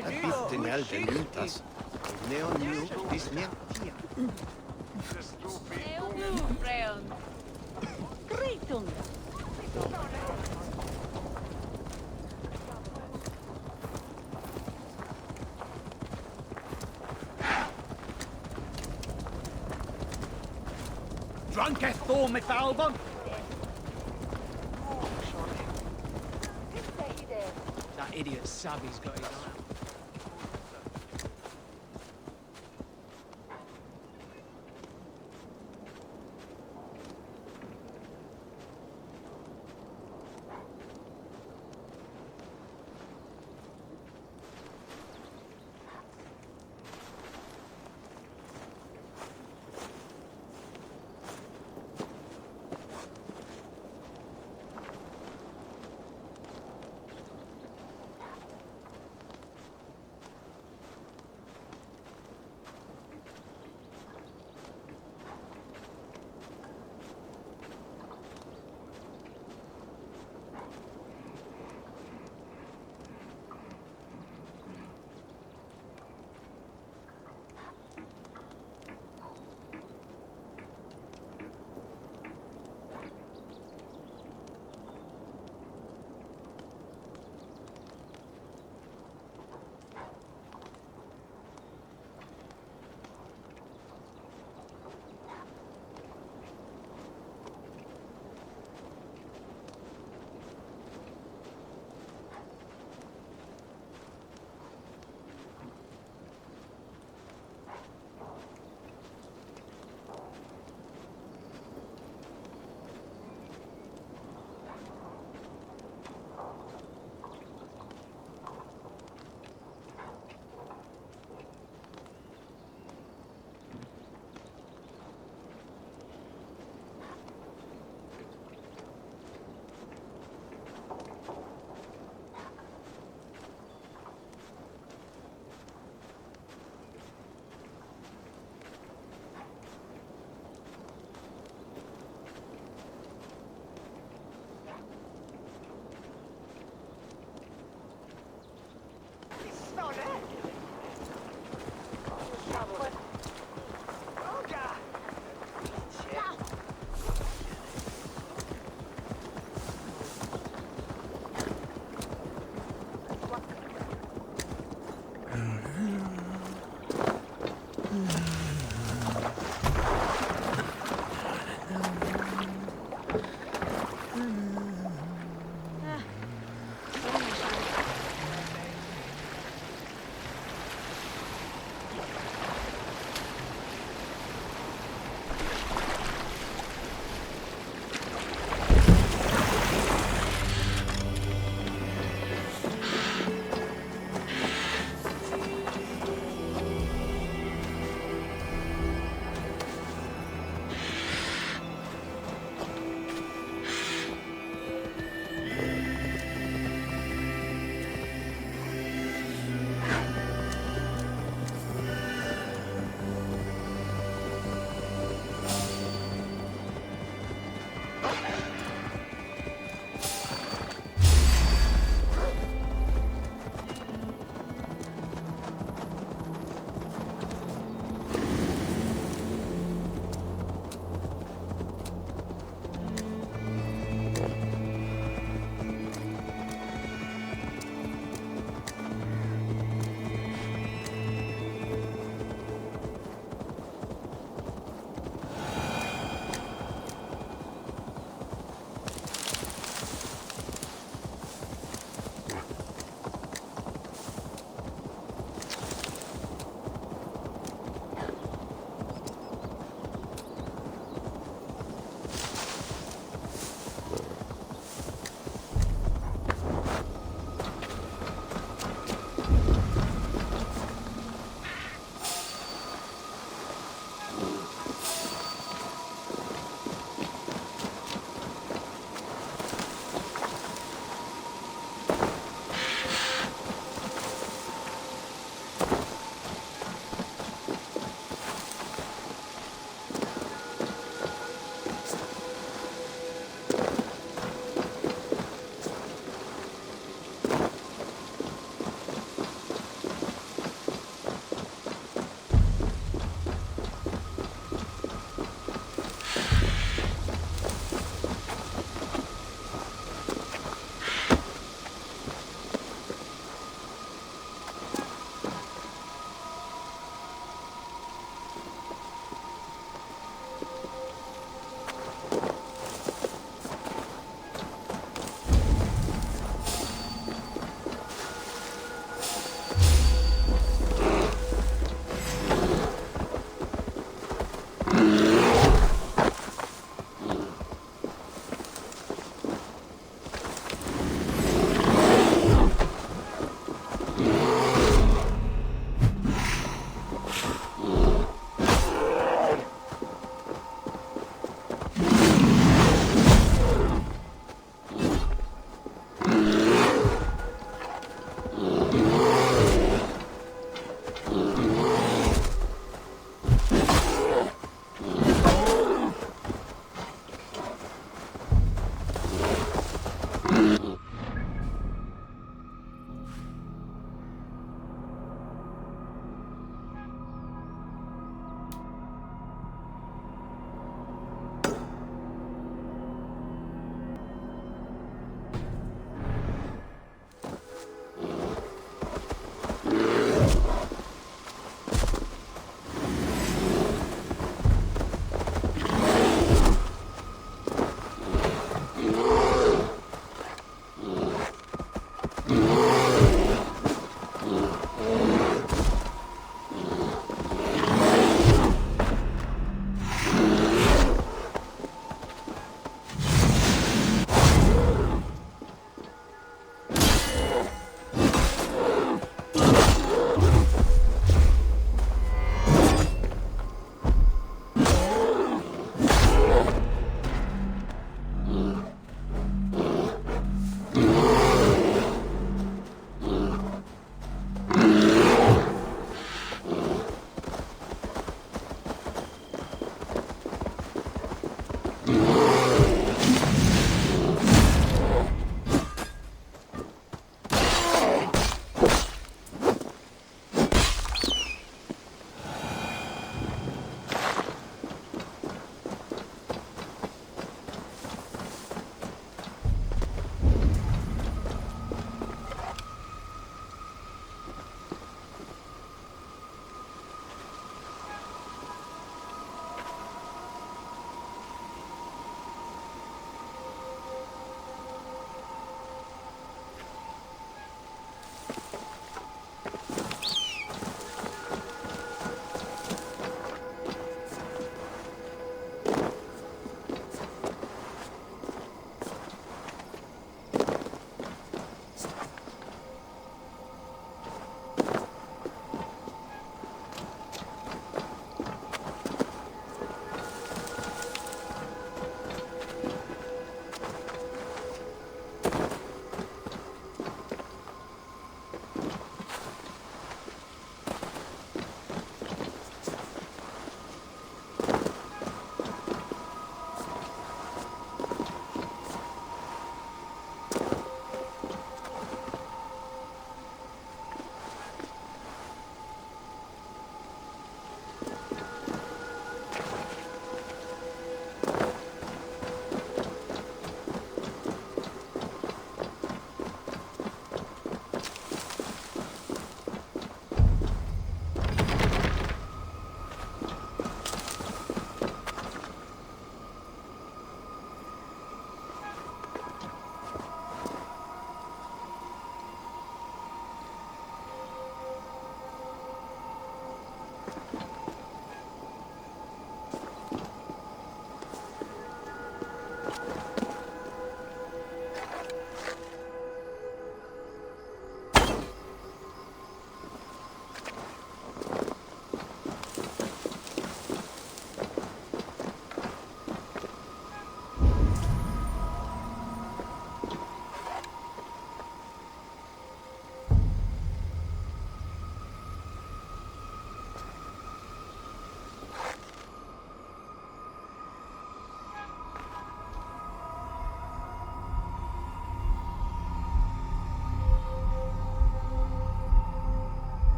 Fattinel de lutas. Neon nu dismientia. Gritung. Drunketh Thor mit Albon? That idiot Savvy's got his eye out.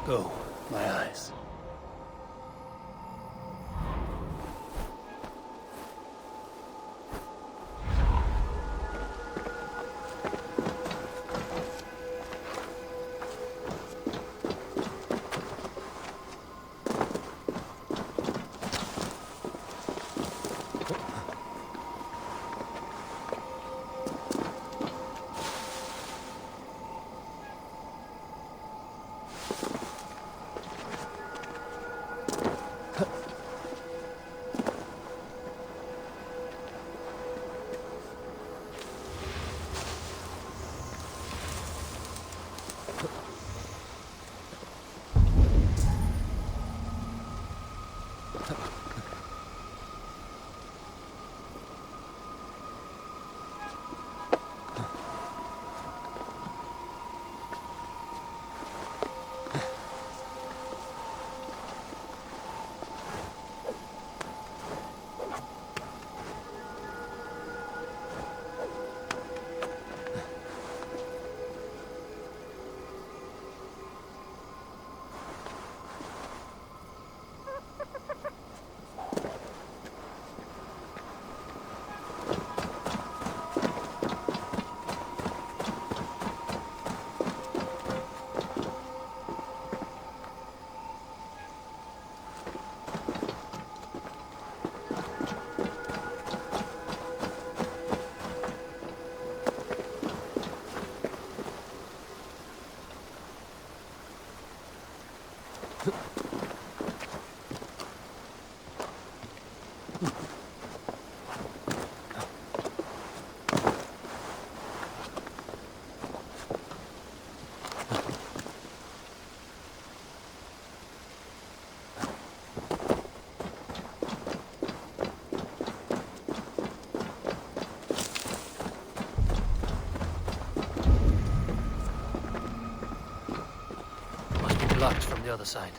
Go, my eyes. Locked from the other side.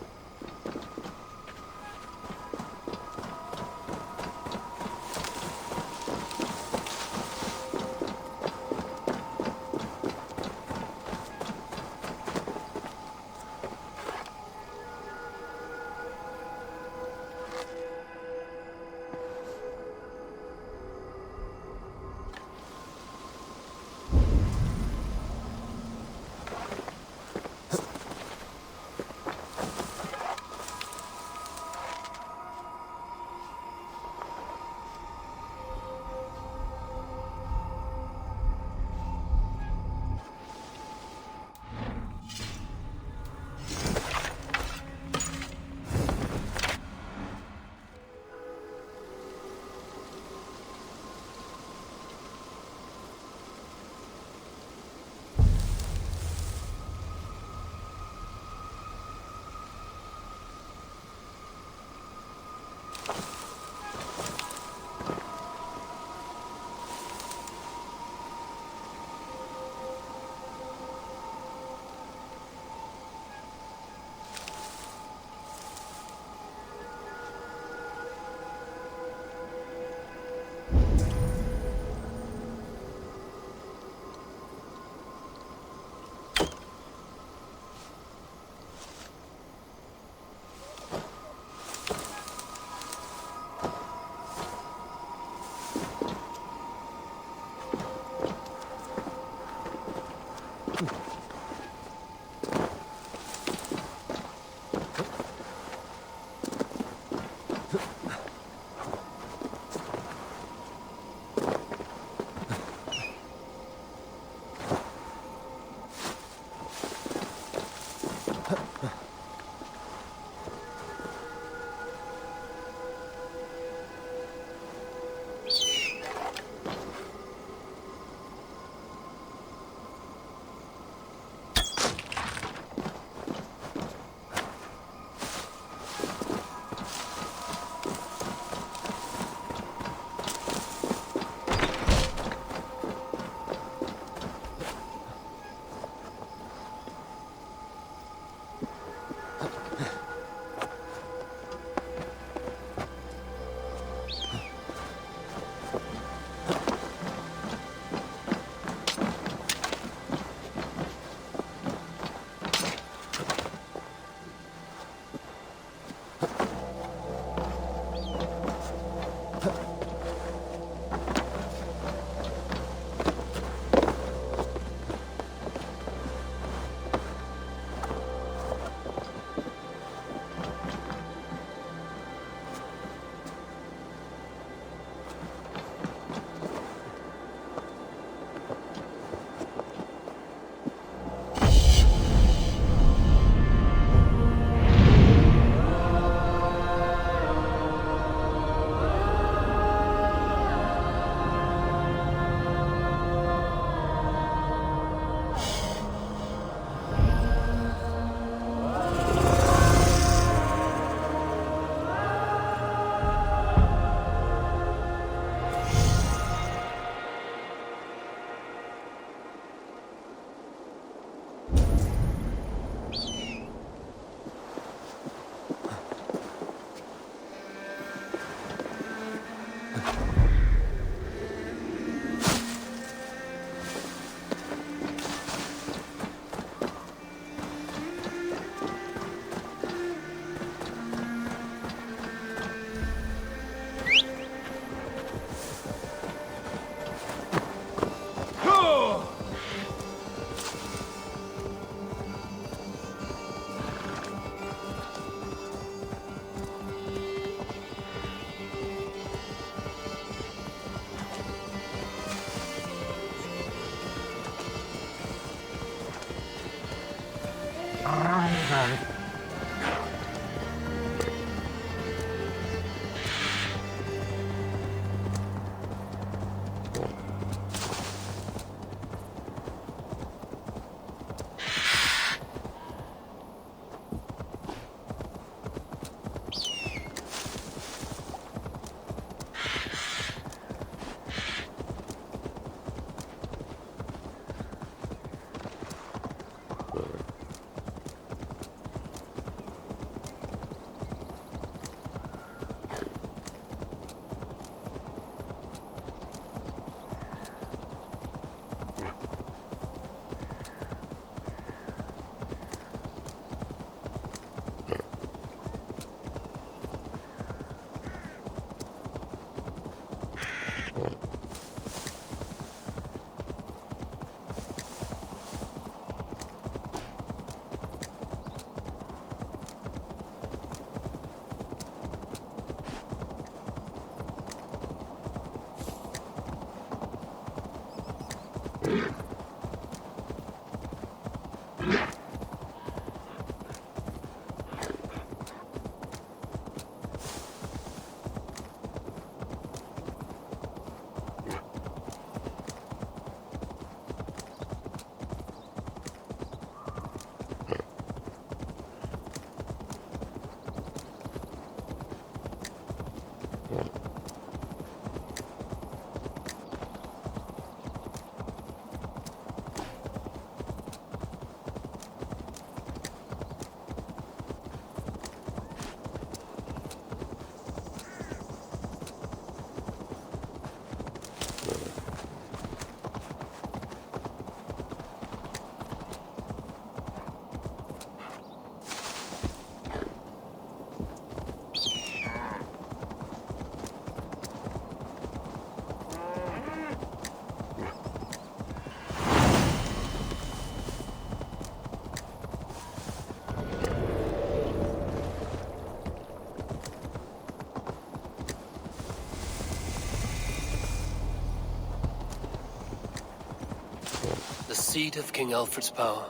The seat of King Alfred's power,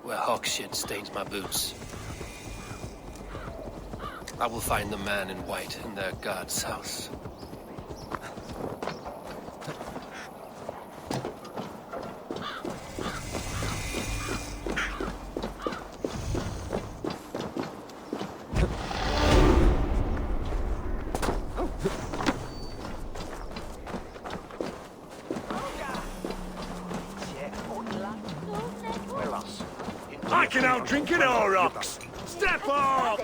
where hawk shit stains my boots. I will find the man in white in their god's house. I can outdrink it all, rocks! Step up!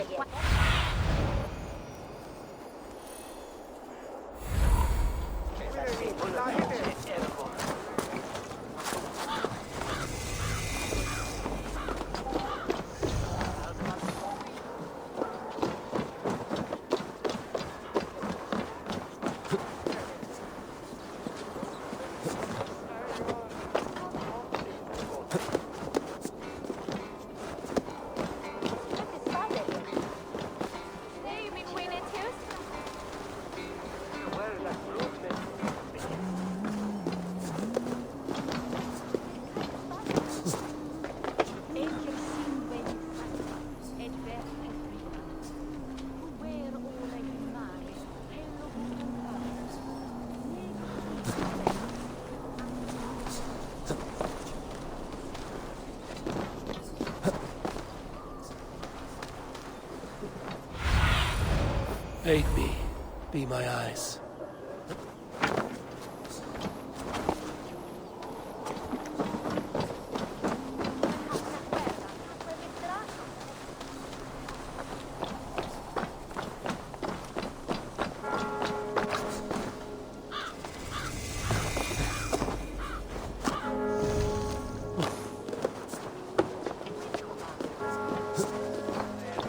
Aid me, be my eyes.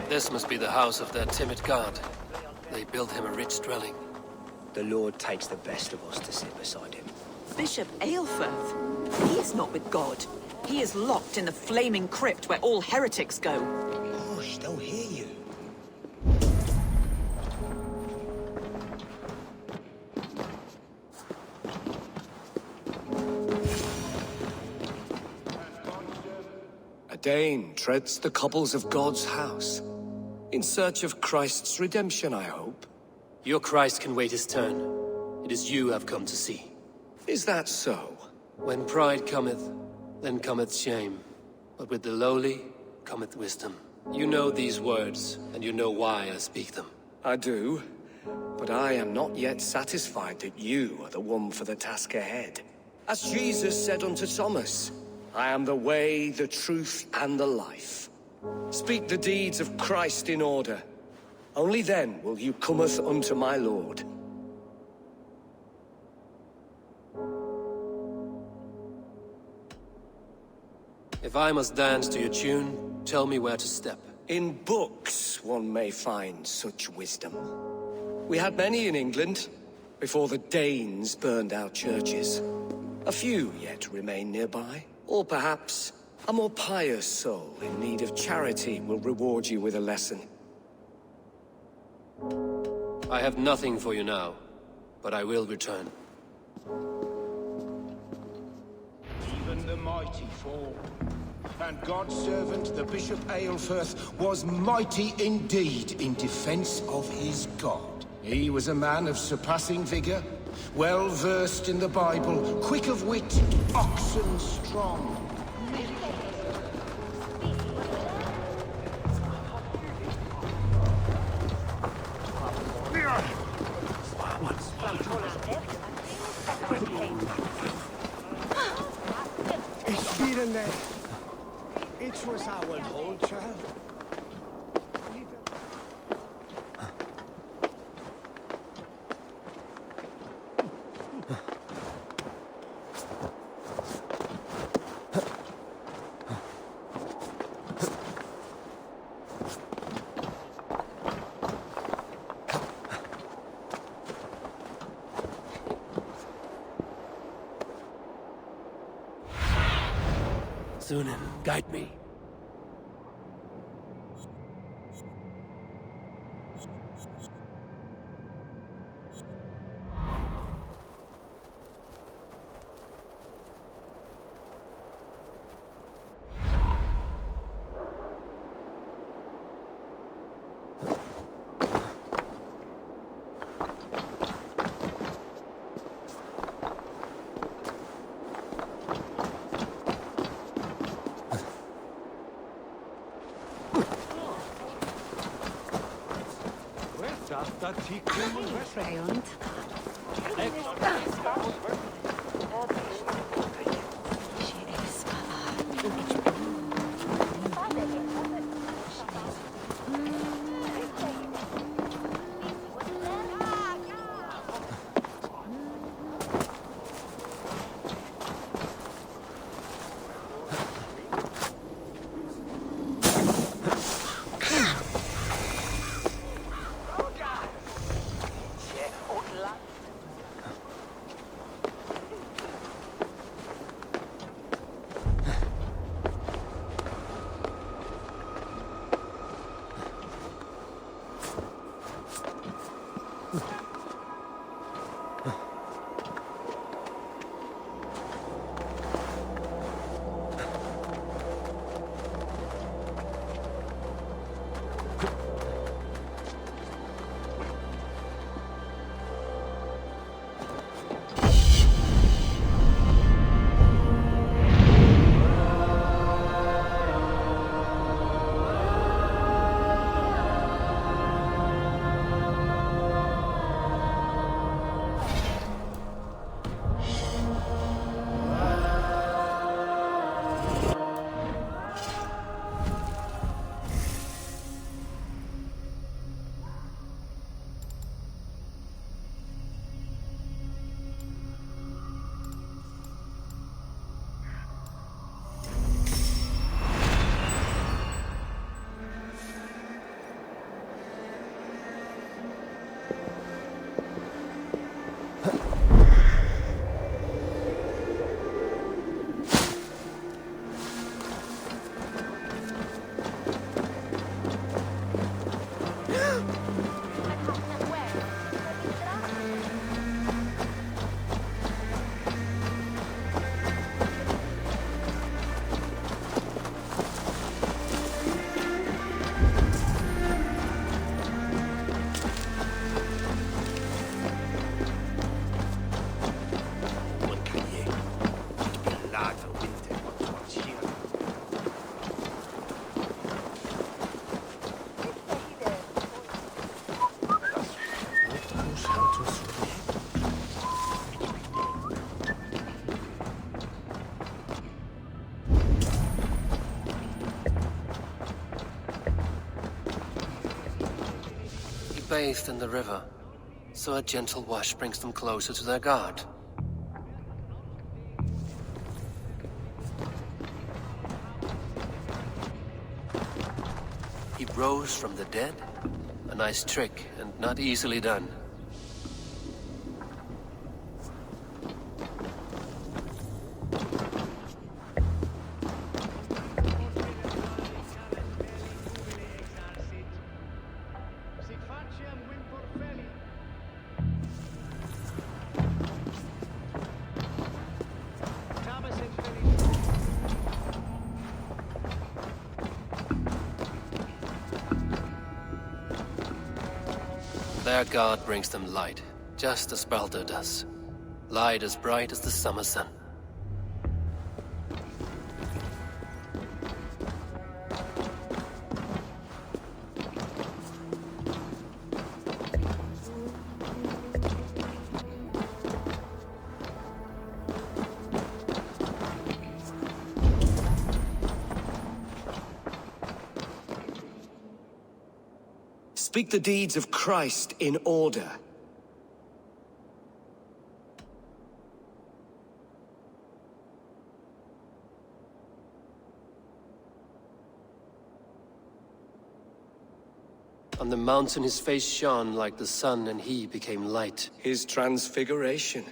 This must be the house of that timid god. They built him a rich dwelling. The Lord takes the best of us to sit beside him. Bishop Aelfirth? He is not with God. He is locked in the flaming crypt where all heretics go. Hush, they'll hear you. A Dane treads the cobbles of God's house. In search of Christ's redemption, I hope. Your Christ can wait his turn. It is you I've come to see. Is that so? When pride cometh, then cometh shame. But with the lowly cometh wisdom. You know these words, and you know why I speak them. I do. But I am not yet satisfied that you are the one for the task ahead. As Jesus said unto Thomas, I am the way, the truth, and the life. Speak the deeds of Christ in order. Only then will you cometh unto my Lord. If I must dance to your tune, tell me where to step. In books one may find such wisdom. We had many in England, before the Danes burned our churches. A few yet remain nearby. Or perhaps a more pious soul in need of charity will reward you with a lesson. I have nothing for you now, but I will return. Even the mighty fall. And God's servant, the Bishop Aelfirth, was mighty indeed in defense of his God. He was a man of surpassing vigor, well versed in the Bible, quick of wit, oxen strong. It's wieder there. It was our whole child. Sunan, guide me. bathed in the river, so a gentle wash brings them closer to their god. He rose from the dead? A nice trick, and not easily done. Their god brings them light, just as Baldur does. Light as bright as the summer sun. Speak the deeds of Christ in order. On the mountain his face shone like the sun, and he became light. His transfiguration.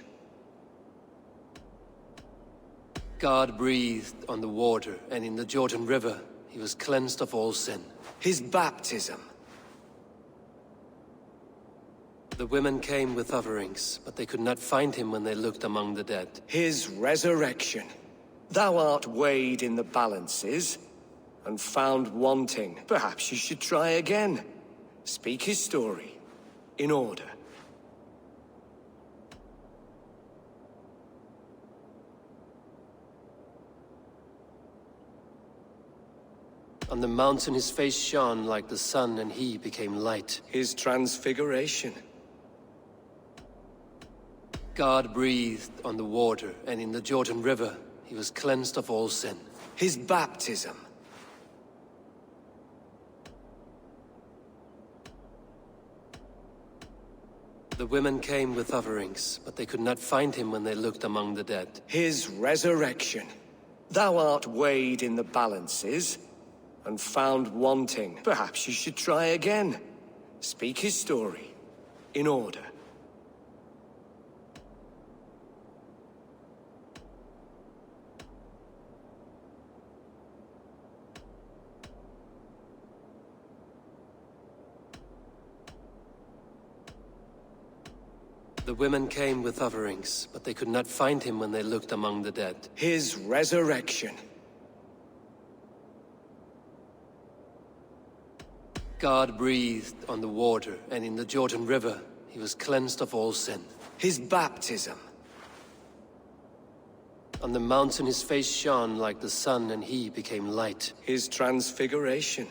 God breathed on the water, and in the Jordan River he was cleansed of all sin. His baptism. The women came with offerings, but they could not find him when they looked among the dead. His resurrection. Thou art weighed in the balances, and found wanting. Perhaps you should try again. Speak his story, in order. On the mountain his face shone like the sun, and he became light. His transfiguration. God breathed on the water, and in the Jordan River he was cleansed of all sin. His baptism. The women came with offerings, but they could not find him when they looked among the dead. His resurrection. Thou art weighed in the balances, and found wanting. Perhaps you should try again. Speak his story, in order. The women came with offerings, but they could not find him when they looked among the dead. His resurrection. God breathed on the water, and in the Jordan River he was cleansed of all sin. His baptism. On the mountain his face shone like the sun, and he became light. His transfiguration.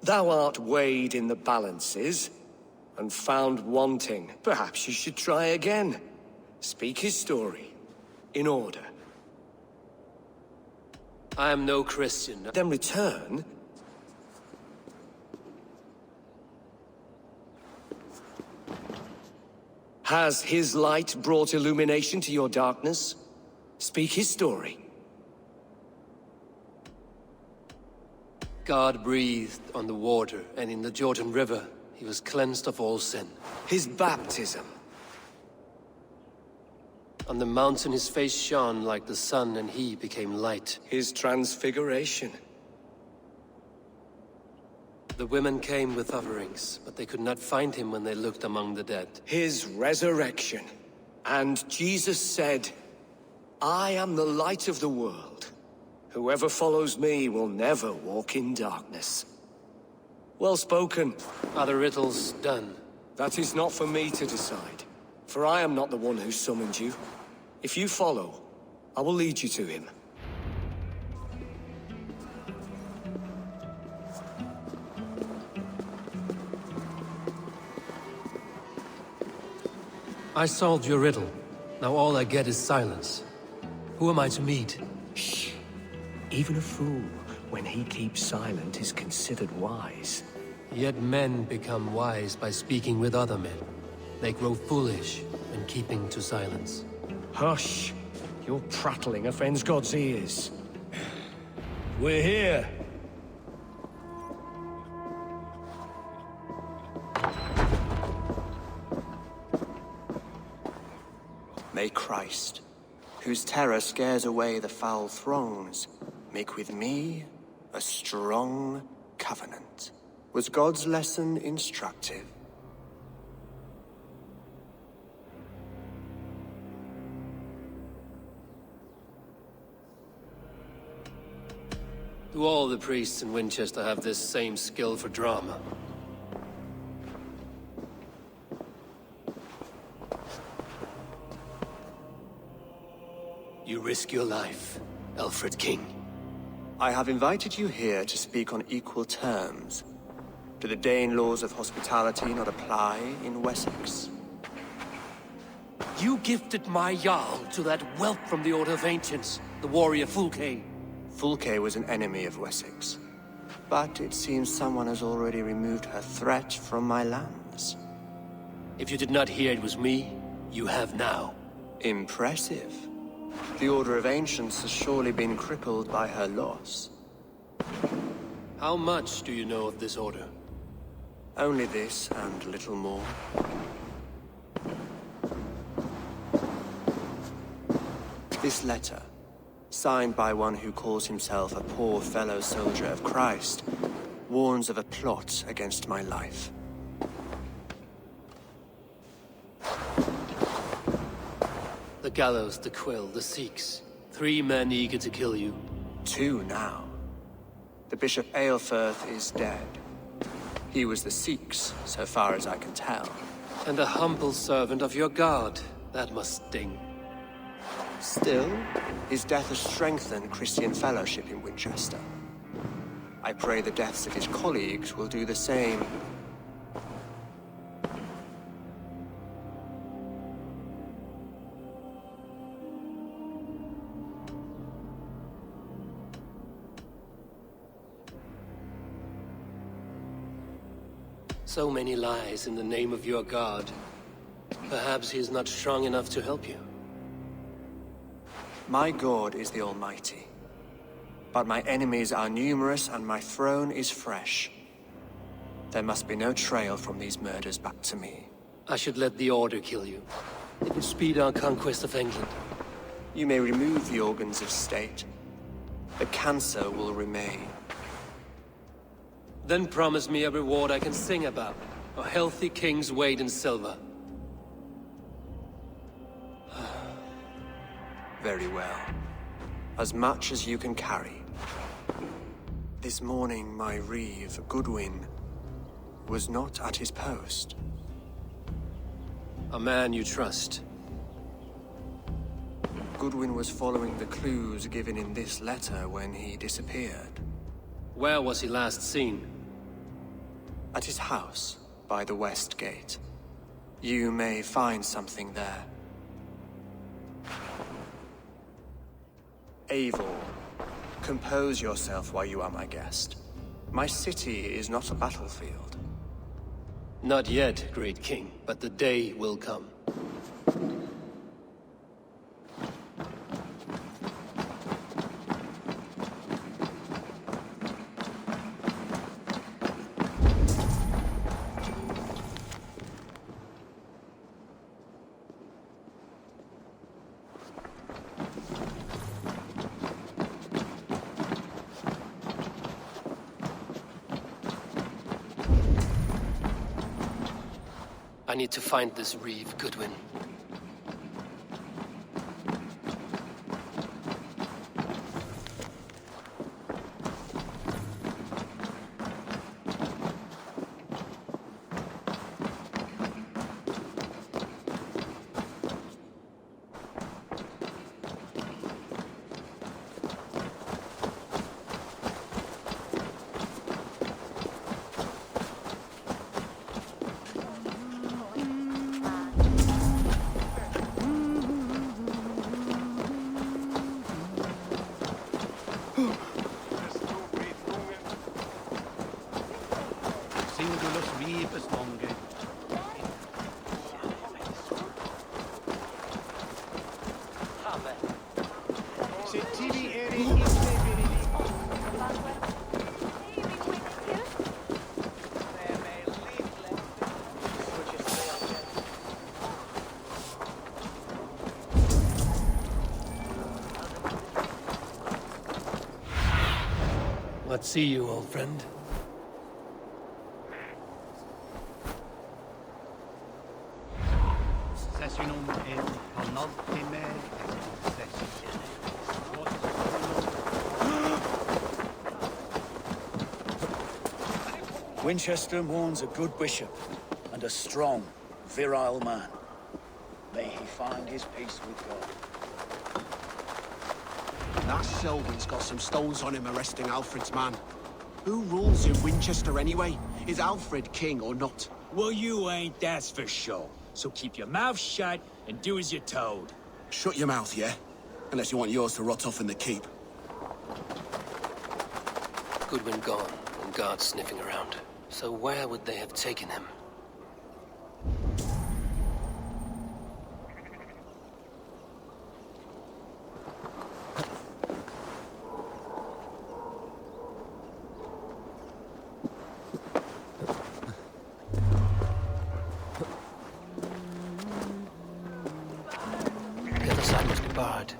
Thou art weighed in the balances, and found wanting. Perhaps you should try again. Speak his story, in order. I am no Christian. Then return. Has his light brought illumination to your darkness? Speak his story. God breathed on the water, and in the Jordan River he was cleansed of all sin. His baptism. On the mountain his face shone like the sun, and he became light. His transfiguration. The women came with offerings, but they could not find him when they looked among the dead. His resurrection. And Jesus said, I am the light of the world. Whoever follows me will never walk in darkness. Well spoken. Are the riddles done? That is not for me to decide, for I am not the one who summoned you. If you follow, I will lead you to him. I solved your riddle. Now all I get is silence. Who am I to meet? Shh. Even a fool, when he keeps silent, is considered wise. Yet men become wise by speaking with other men. They grow foolish when keeping to silence. Hush! Your prattling offends God's ears. We're here. May Christ, whose terror scares away the foul throngs, make with me a strong covenant. Was God's lesson instructive? Do all the priests in Winchester have this same skill for drama? You risk your life, Alfred King. I have invited you here to speak on equal terms. Do the Dane laws of hospitality not apply in Wessex? You gifted my Jarl to that whelp from the Order of Ancients, the warrior Fulke. Fulke was an enemy of Wessex. But it seems someone has already removed her threat from my lands. If you did not hear it was me, you have now. Impressive. The Order of Ancients has surely been crippled by her loss. How much do you know of this order? Only this and little more. This letter, signed by one who calls himself a poor fellow soldier of Christ, warns of a plot against my life. The gallows, the quill, the Sikhs. 3 men eager to kill you. 2 now. The Bishop Aelfirth is dead. He was the Sikhs, so far as I can tell. And a humble servant of your god. That must sting. Still, his death has strengthened Christian fellowship in Winchester. I pray the deaths of his colleagues will do the same. So many lies in the name of your god. Perhaps he is not strong enough to help you. My God is the Almighty. But my enemies are numerous and my throne is fresh. There must be no trail from these murders back to me. I should let the Order kill you. It would speed our conquest of England. You may remove the organs of state. The cancer will remain. Then promise me a reward I can sing about. A healthy king's weight in silver. Very well. As much as you can carry. This morning, my reeve, Goodwin, was not at his post. A man you trust. Goodwin was following the clues given in this letter when he disappeared. Where was he last seen? At his house, by the West Gate. You may find something there. Eivor, compose yourself while you are my guest. My city is not a battlefield. Not yet, great king, but the day will come. I need to find this reeve, Goodwin. Rebus Rebus longer. Se tivi eri iste Let's see you, old friend. Sessionum in penultime session. Winchester mourns a good bishop and a strong, virile man. May he find his peace with God. That Selwyn's got some stones on him arresting Alfred's man. Who rules in Winchester anyway? Is Alfred king or not? Well, you ain't, that's for sure. So keep your mouth shut and do as you're told. Shut your mouth, yeah? Unless you want yours to rot off in the keep. Goodwin gone, and guards sniffing around. So where would they have taken him? The other side must be barred.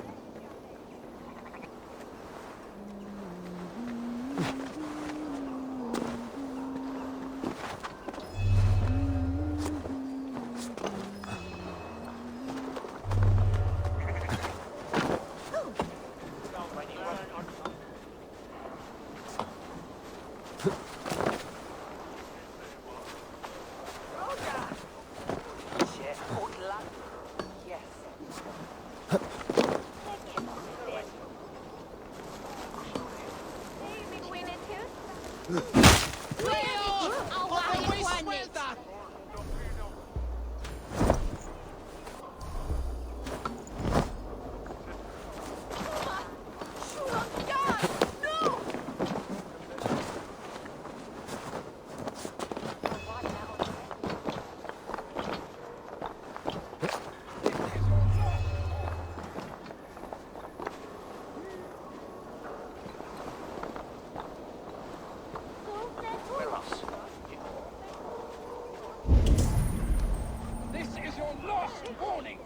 This is your last warning!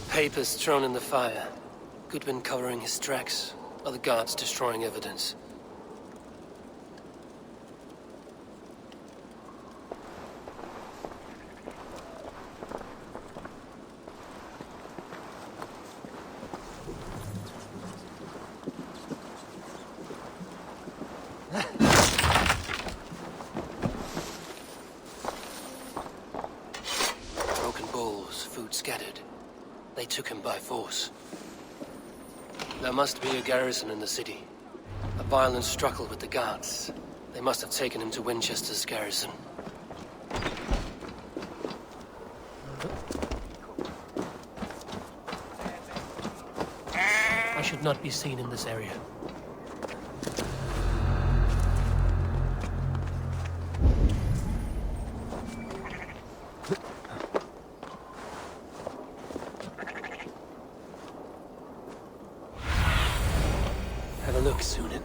Papers thrown in the fire. Goodwin covering his tracks. Other guards destroying evidence. Broken bowls, food scattered. They took him by force. There must be a garrison in the city. A violent struggle with the guards. They must have taken him to Winchester's garrison. I should not be seen in this area. Have a look, Sunan.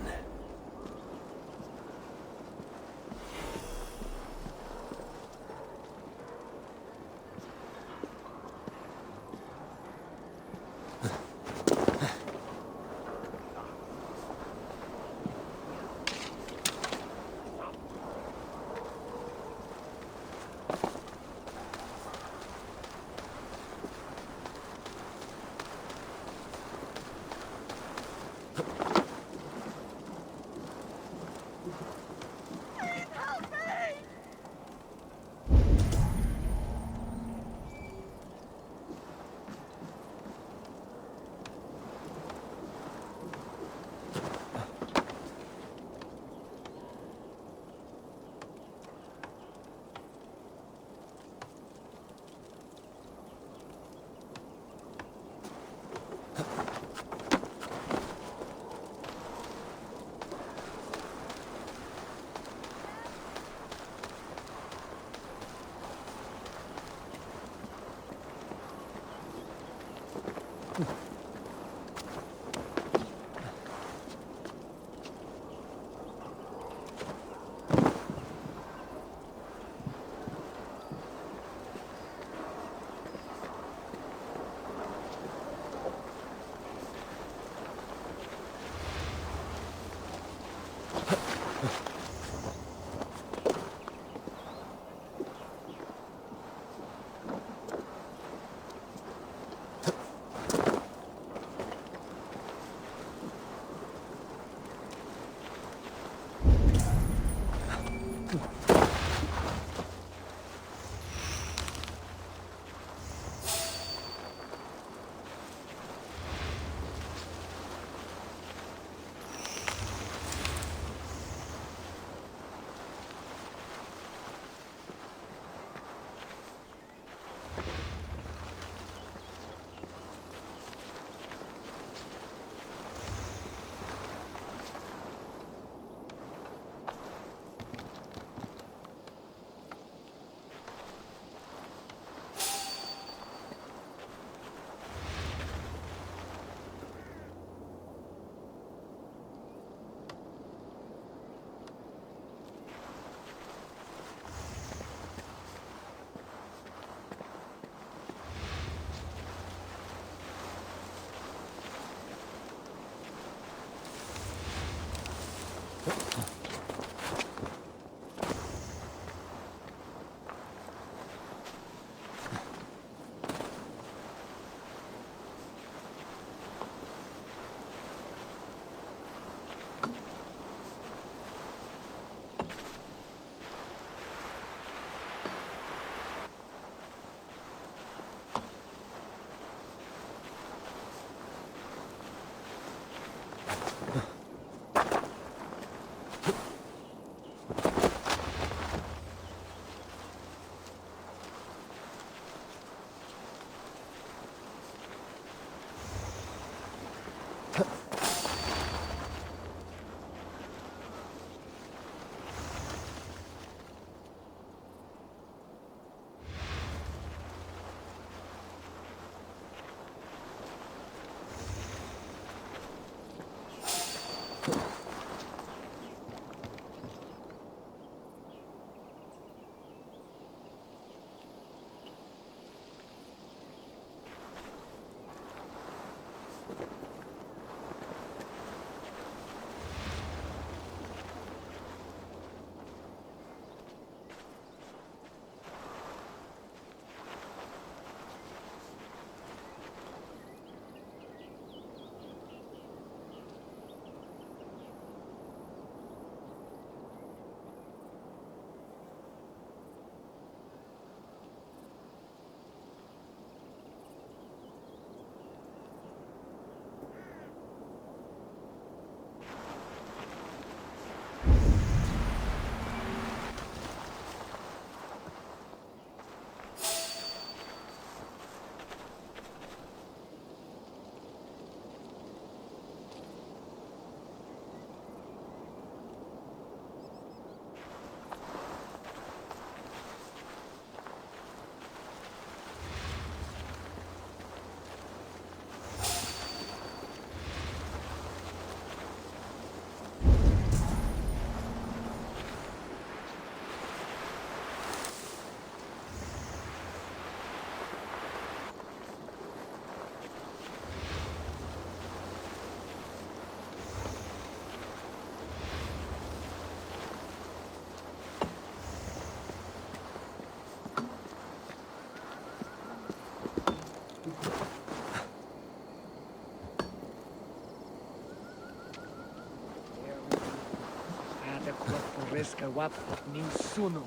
Riska wap ninsuno.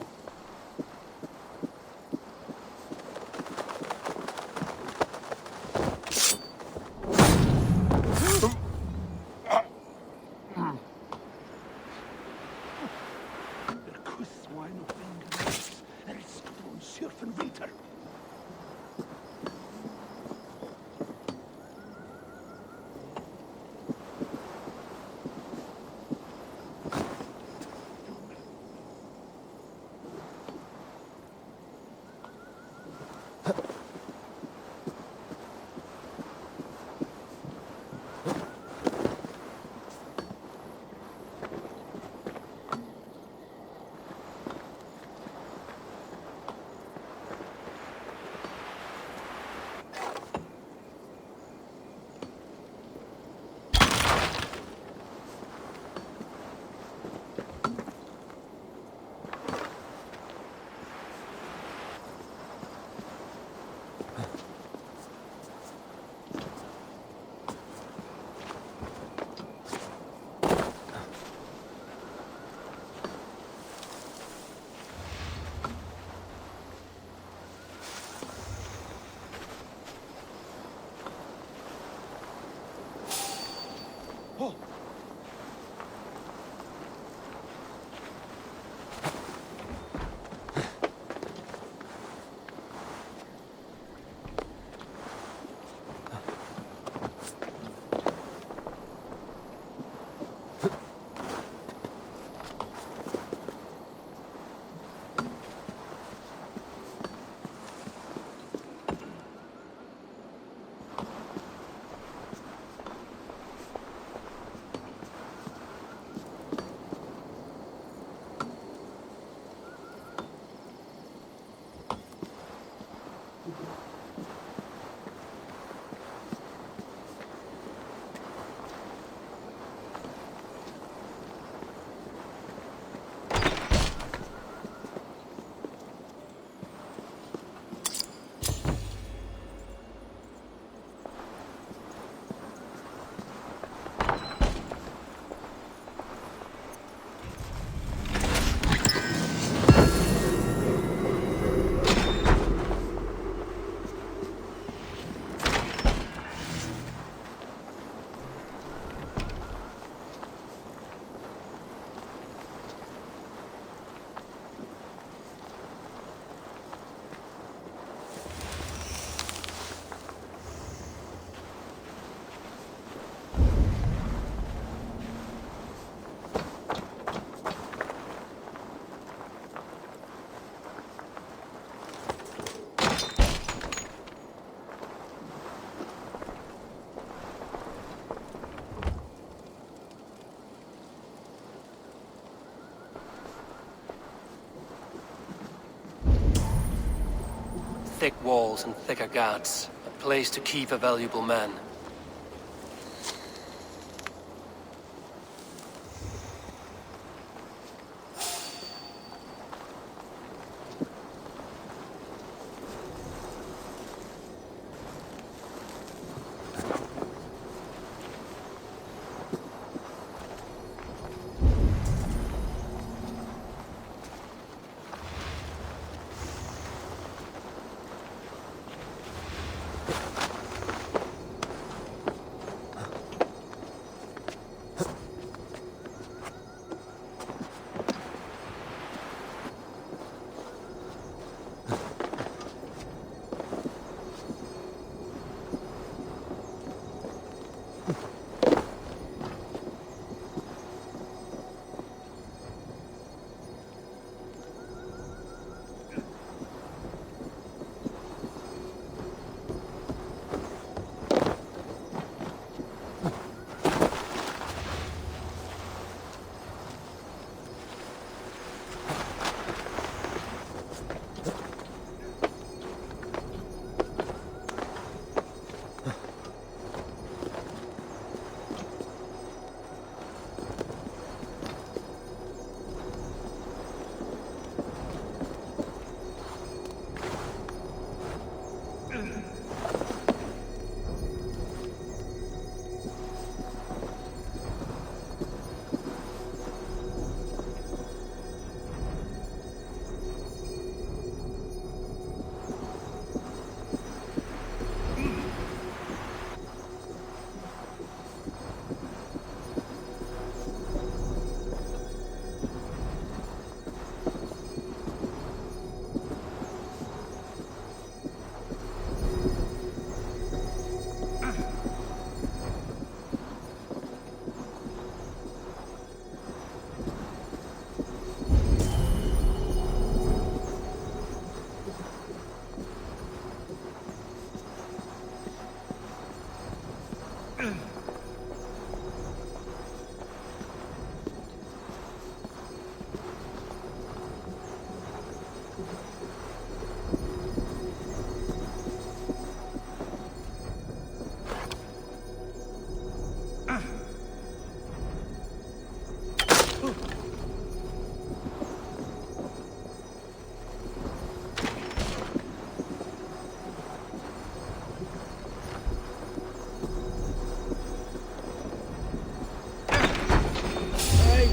thick walls and thicker guards. A place to keep a valuable man.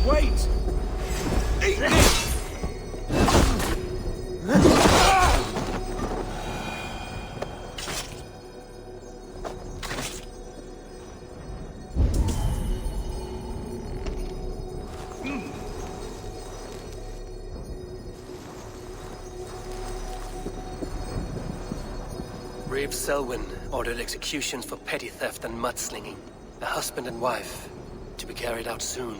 Wait! Eat this! Brave Selwyn ordered executions for petty theft and mudslinging. A husband and wife, to be carried out soon.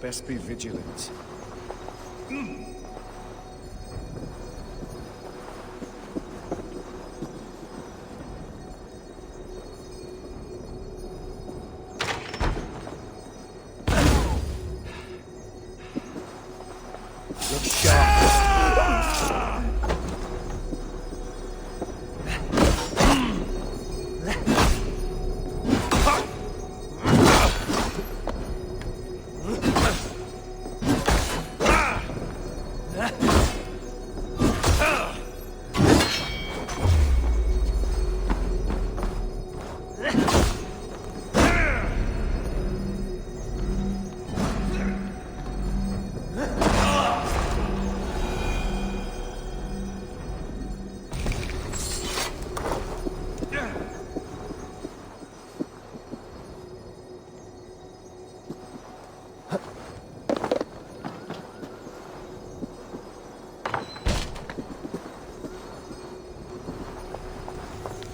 Best be vigilant. Look sharp.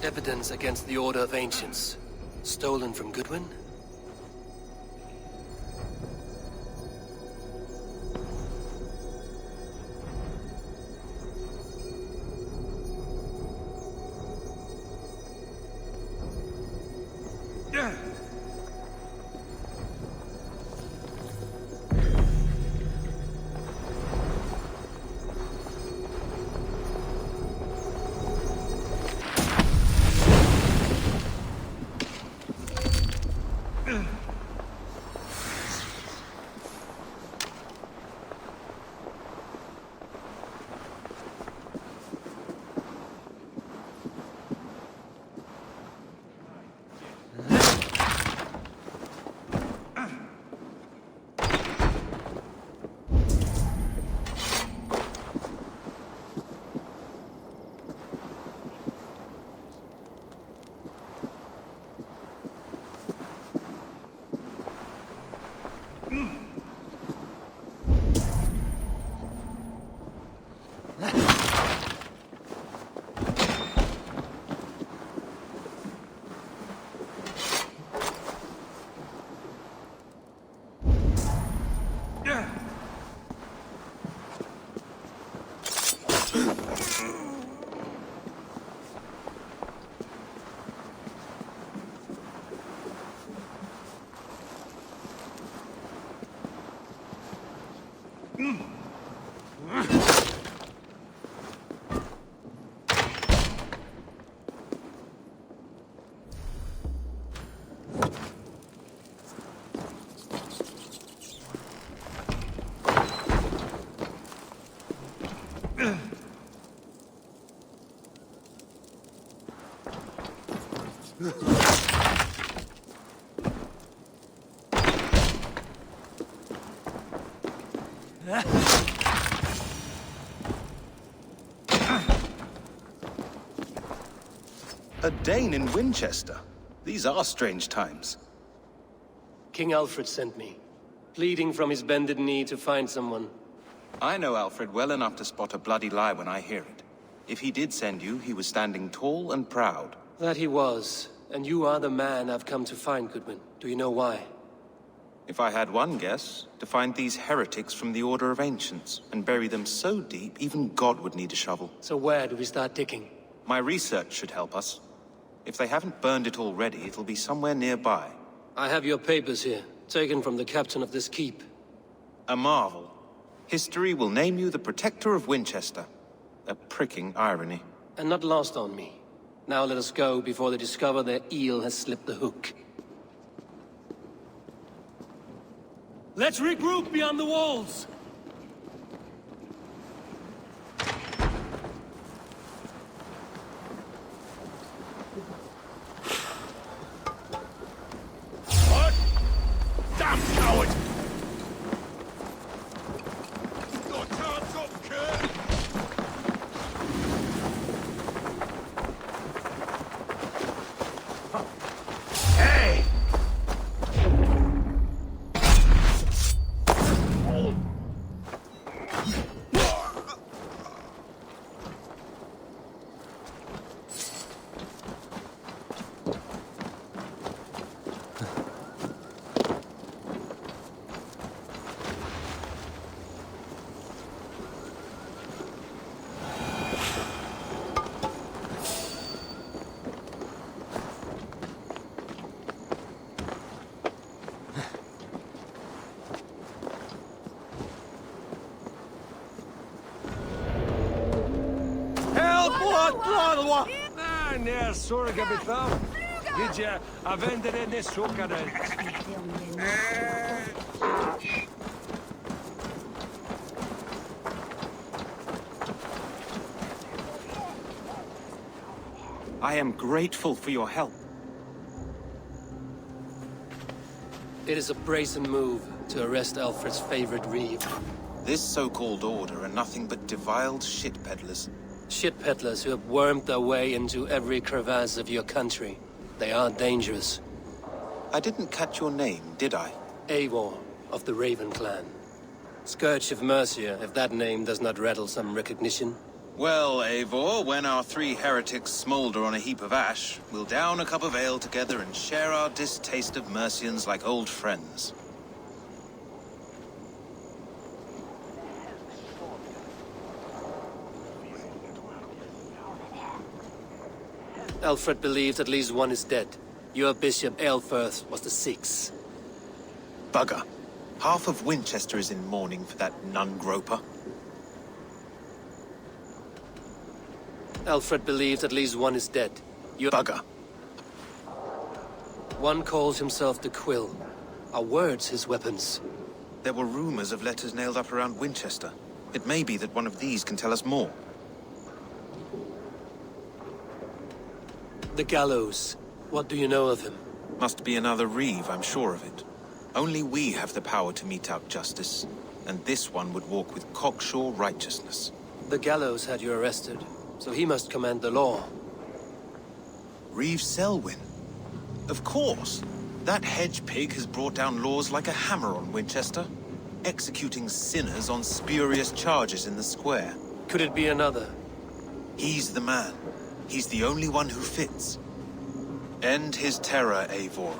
Evidence against the Order of Ancients. Stolen from Goodwin? A Dane in Winchester? These are strange times. King Alfred sent me, pleading from his bended knee to find someone. I know Alfred well enough to spot a bloody lie when I hear it. If he did send you, he was standing tall and proud. That he was, and you are the man I've come to find, Goodwin. Do you know why? If I had one guess, to find these heretics from the Order of Ancients, and bury them so deep, even God would need a shovel. So where do we start digging? My research should help us. If they haven't burned it already, it'll be somewhere nearby. I have your papers here, taken from the captain of this keep. A marvel. History will name you the Protector of Winchester. A pricking irony. And not lost on me. Now let us go before they discover their eel has slipped the hook. Let's regroup beyond the walls! What? Damn coward! Your time's up, Kurt! Hey! Nej, sorga betaal. Weet je, avendere ne sokaren. I am grateful for your help. It is a brazen move to arrest Alfred's favorite reeve. This so-called order are nothing but defiled shit peddlers. Shit peddlers who have wormed their way into every crevasse of your country. They are dangerous. I didn't catch your name, did I? Eivor, of the Raven clan. Scourge of Mercia, if that name does not rattle some recognition. Well, Eivor, when our three heretics smolder on a heap of ash, we'll down a cup of ale together and share our distaste of Mercians like old friends. Alfred believes at least one is dead. Your bishop, Aelfirth, was the sixth. Bugger. Half of Winchester is in mourning for that nun-groper. Alfred believes at least one is dead. Your Bugger. One calls himself the Quill. Are words his weapons? There were rumors of letters nailed up around Winchester. It may be that one of these can tell us more. The gallows. What do you know of him? Must be another reeve, I'm sure of it. Only we have the power to mete out justice, and this one would walk with cocksure righteousness. The gallows had you arrested, so he must command the law. Reeve Selwyn? Of course. That hedge pig has brought down laws like a hammer on Winchester, executing sinners on spurious charges in the square. Could it be another? He's the man. He's the only one who fits. End his terror, Eivor.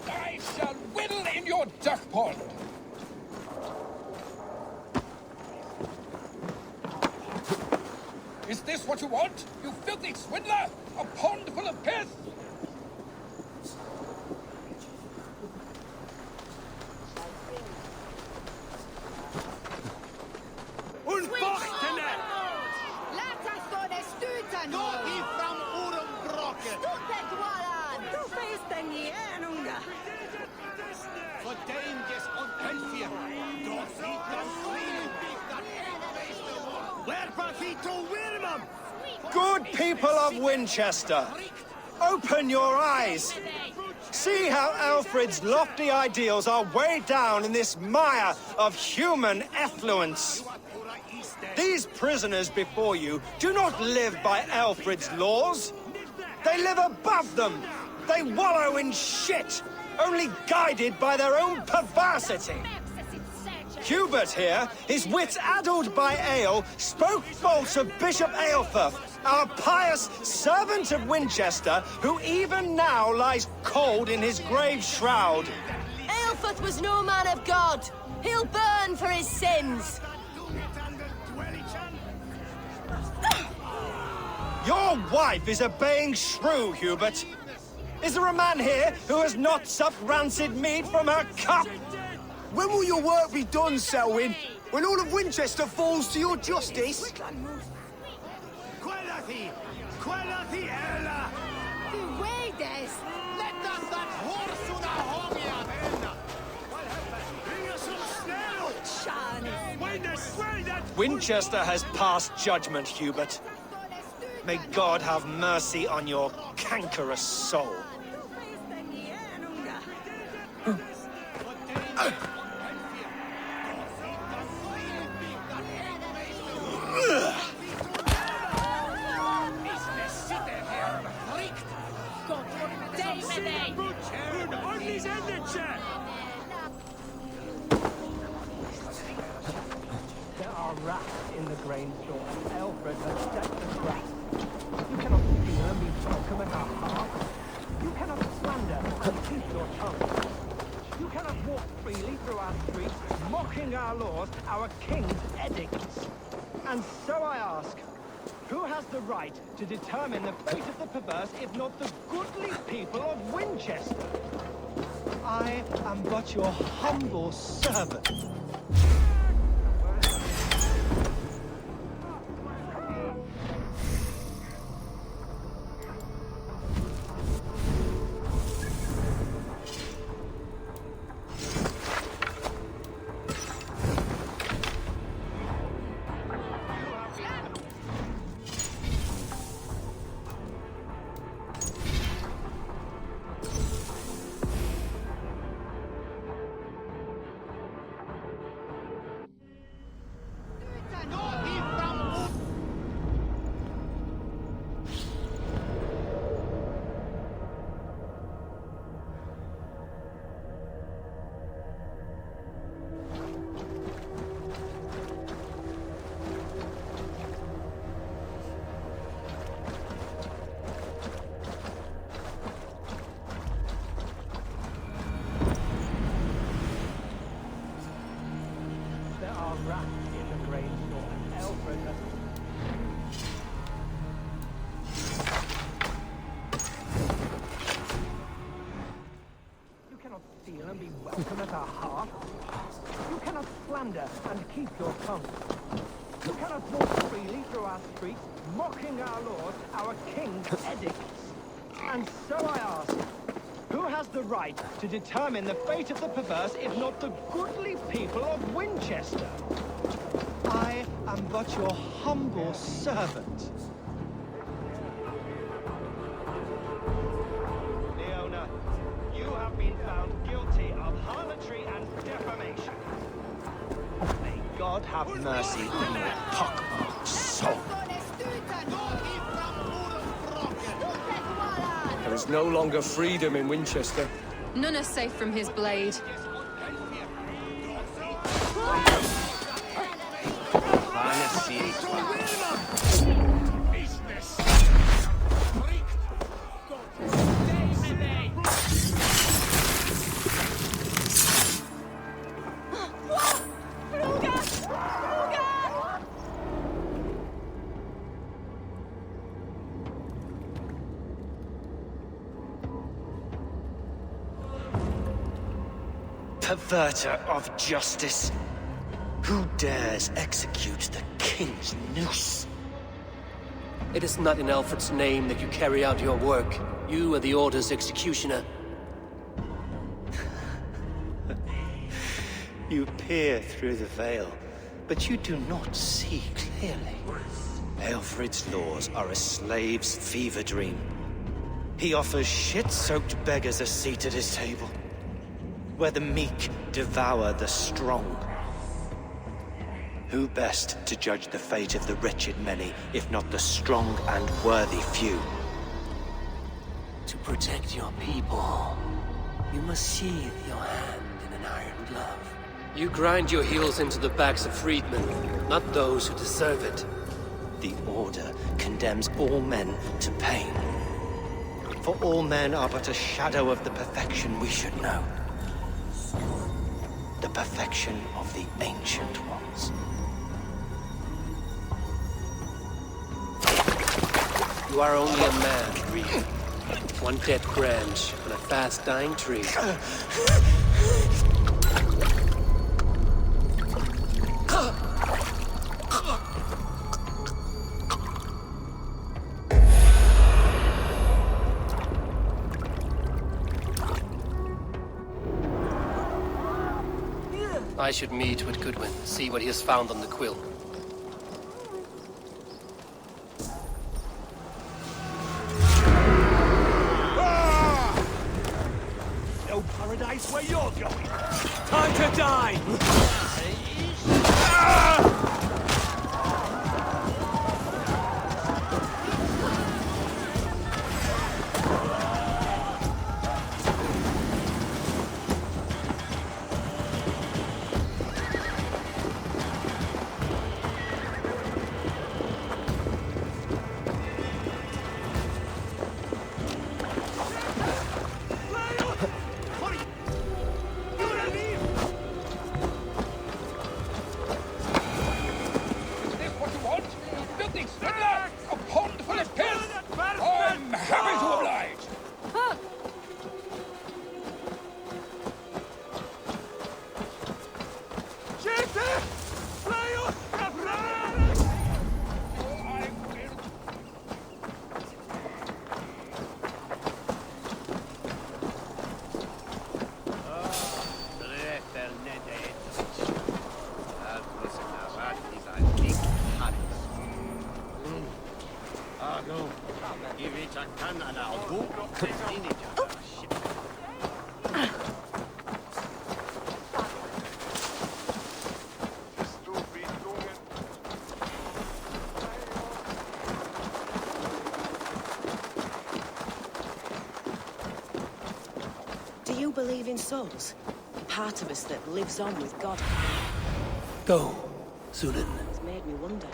I shall whittle in your duck pond. Is this what you want, you filthy swindler? A pond full of piss? Good people of Winchester, open your eyes. See how Alfred's lofty ideals are weighed down in this mire of human effluence. These prisoners before you do not live by Alfred's laws. They live above them. They wallow in shit, only guided by their own perversity. Hubert here, his wits addled by ale, spoke false of Bishop Aelfirth, our pious servant of Winchester, who even now lies cold in his grave shroud. Aelfirth was no man of God. He'll burn for his sins. Your wife is obeying shrew, Hubert. Is there a man here who has not supped rancid meat from her cup? When will your work be done, Selwyn? When all of Winchester falls to your justice? Winchester has passed judgment, Hubert. May God have mercy on your cankerous soul. There are rats in the grain store, and Alfred has set the trap. You cannot steal and be welcome at our hearth. You cannot slander and keep your tongue. You cannot walk freely through our streets, mocking our laws, our king's edicts. And so I ask, who has the right to determine the fate of the perverse, if not the goodly people of Winchester? I am but your humble servant. And be welcome at our hearth. You cannot slander and keep your tongue. You cannot walk freely through our streets, mocking our laws, our king's edicts. And so I ask, Who has the right to determine the fate of the perverse if not the goodly people of Winchester? I am but your humble servant. Leona, you have been found guilty of harlotry and defamation. May God have mercy on your pockmarked soul. There is no longer freedom in Winchester. None are safe from his blade. Perverter of justice. Who dares execute the king's noose? It is not in Alfred's name that you carry out your work. You are the Order's executioner. You peer through the veil, but you do not see clearly. Alfred's laws are a slave's fever dream. He offers shit-soaked beggars a seat at his table, where the meek devour the strong. Who best to judge the fate of the wretched many, if not the strong and worthy few? To protect your people, you must sheathe your hand in an iron glove. You grind your heels into the backs of freedmen, not those who deserve it. The Order condemns all men to pain. For all men are but a shadow of the perfection we should know. The perfection of the Ancient Ones. You are only a man, Reed. One dead branch on a fast-dying tree. I should meet with Goodwin, see what he has found on the quill. No paradise where you're going. Time to die! Do you believe in souls? The part of us that lives on with God? Go, Sunan. It's made me wonder.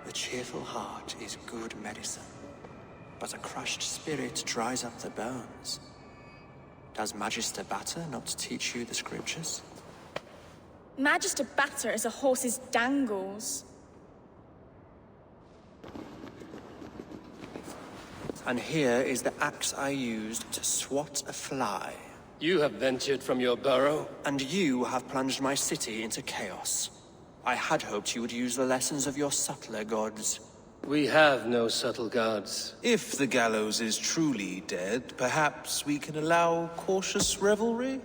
A cheerful heart is good medicine, but a crushed spirit dries up the bones. Does Magister Batter not teach you the scriptures? Magister Batter is a horse's dangles. And here is the axe I used to swat a fly. You have ventured from your burrow? And you have plunged my city into chaos. I had hoped you would use the lessons of your subtler gods. We have no subtle gods. If the gallows is truly dead, perhaps we can allow cautious revelry?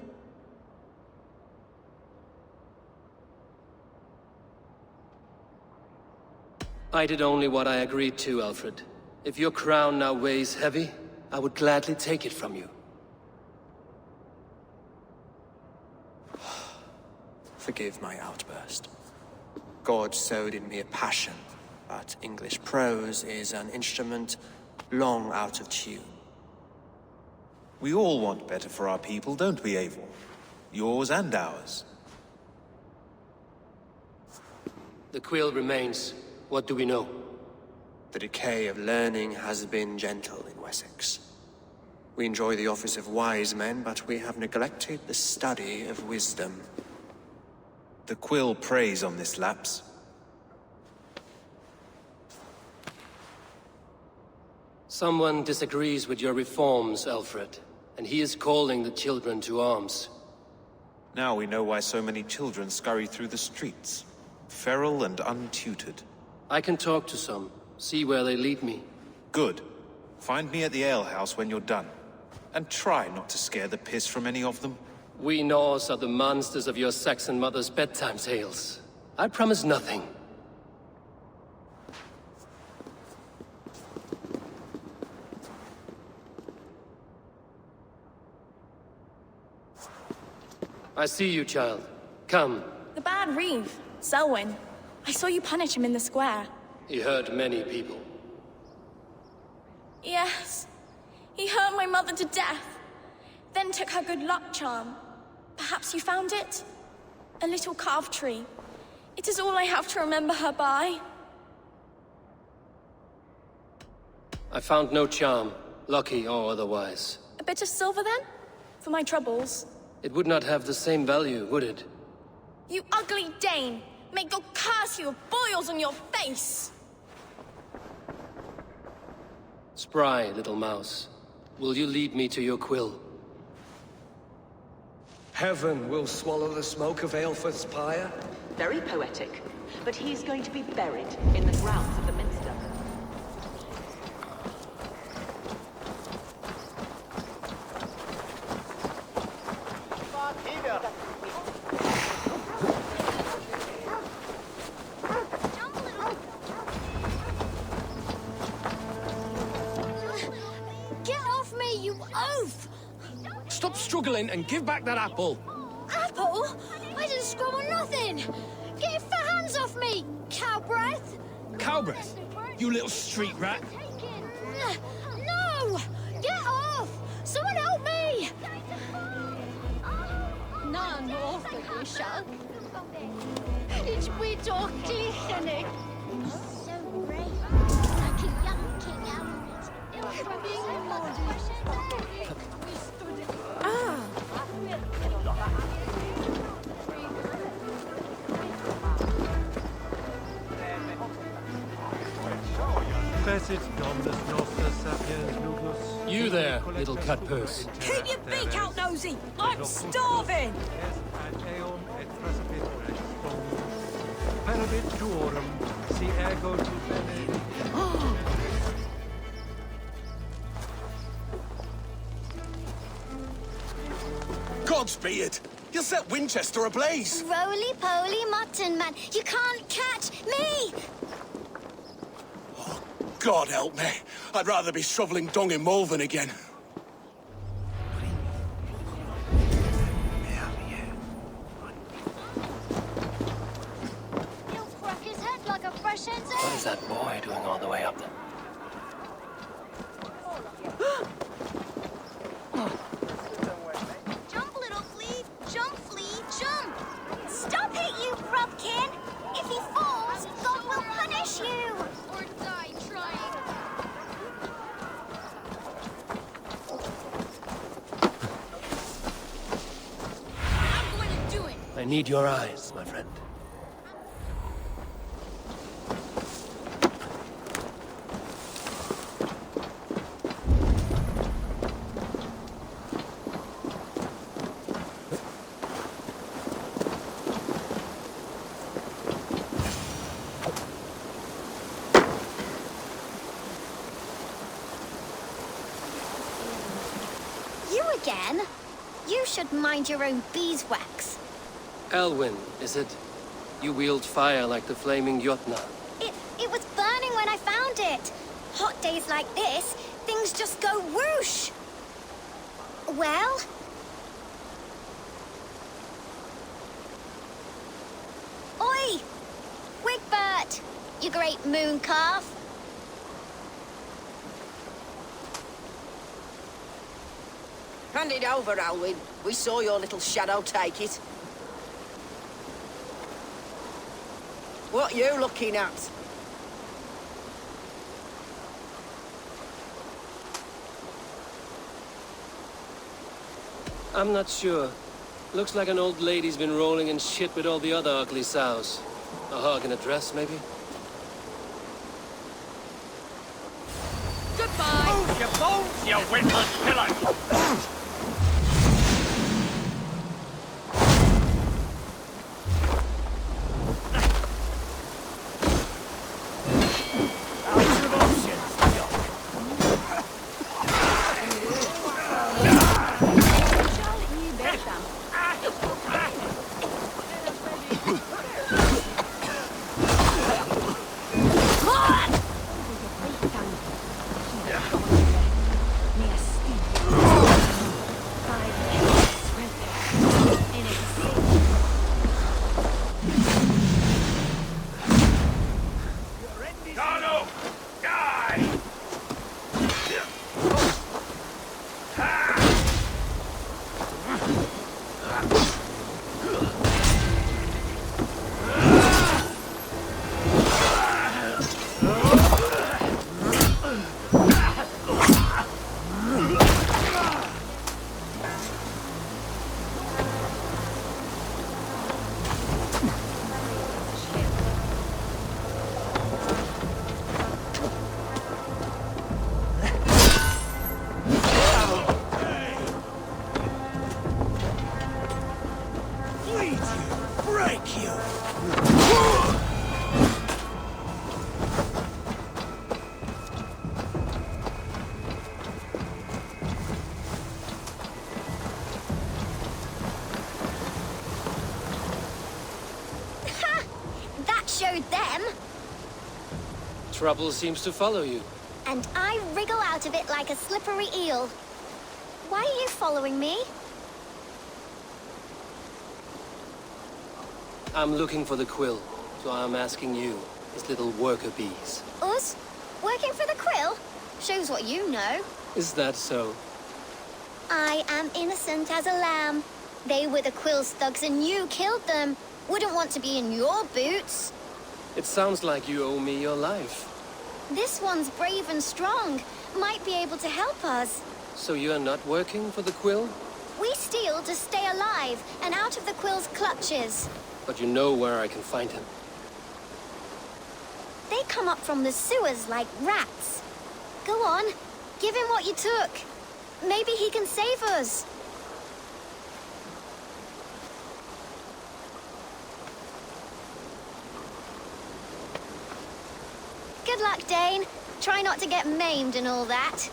I did only what I agreed to, Alfred. If your crown now weighs heavy, I would gladly take it from you. Forgive my outburst. God sowed in me a passion, but English prose is an instrument long out of tune. We all want better for our people, don't we, Eivor? Yours and ours. The quill remains. What do we know? The decay of learning has been gentle in Wessex. We enjoy the office of wise men, but we have neglected the study of wisdom. The quill preys on this lapse. Someone disagrees with your reforms, Alfred, and he is calling the children to arms. Now we know why so many children scurry through the streets, feral and untutored. I can talk to some, see where they lead me. Good. Find me at the alehouse when you're done. And try not to scare the piss from any of them. We Norse are the monsters of your Saxon mother's bedtime tales. I promise nothing. I see you, child. Come. The bad Reeve, Selwyn. I saw you punish him in the square. He hurt many people. Yes. He hurt my mother to death. Then took her good luck charm. Perhaps you found it? A little carved tree. It is all I have to remember her by. I found no charm, lucky or otherwise. A bit of silver then? For my troubles. It would not have the same value, would it? You ugly Dane! May God curse you with boils on your face! Spry, little mouse. Will you lead me to your quill? Heaven will swallow the smoke of Aelfred's pyre. Very poetic. But he's going to be buried in the grounds of the Minster. Get off me, you oaf! Stop struggling and give back that apple. Apple? I didn't scrum on nothing! Get your fat hands off me, cow breath! Cow breath? You little street rat. No! Get off! Someone help me! None off the shug. It's we doch glichennig. So great. Like a young king You there, little cut purse. Keep your beak out, nosy! I'm starving! Gods be it! You'll set Winchester ablaze! Roly-poly mutton man, you can't catch me! God help me. I'd rather be shoveling dung in Malvern again. He'll crack his head like a fresh hen's egg. What is that boy doing all the way up there? Jump, little flea! Jump, flea, jump! Stop it, you grubkin! If he falls, God will punish you! Or die trying. I need your eyes, my friend. You again? You should mind your own beeswax. Elwyn, is it? You wield fire like the flaming Jotnar. It was burning when I found it. Hot days like this, things just go whoosh. Well? Oi! Wigbert! You great moon calf. Hand it over, Alwyn. We saw your little shadow take it. What you looking at? I'm not sure. Looks like an old lady's been rolling in shit with all the other ugly sows. A hog in a dress, maybe? Goodbye! Move your bones, you windless pillow! Showed them. Trouble seems to follow you. And I wriggle out of it like a slippery eel. Why are you following me? I'm looking for the quill, so I'm asking you, his little worker bees. Us? Working for the quill? Shows what you know. Is that so? I am innocent as a lamb. They were the quill's thugs and you killed them. Wouldn't want to be in your boots. It sounds like you owe me your life. This one's brave and strong. Might be able to help us. So you're not working for the quill? We steal to stay alive and out of the quill's clutches. But you know where I can find him. They come up from the sewers like rats. Go on, give him what you took. Maybe he can save us. Good luck, Dane. Try not to get maimed and all that.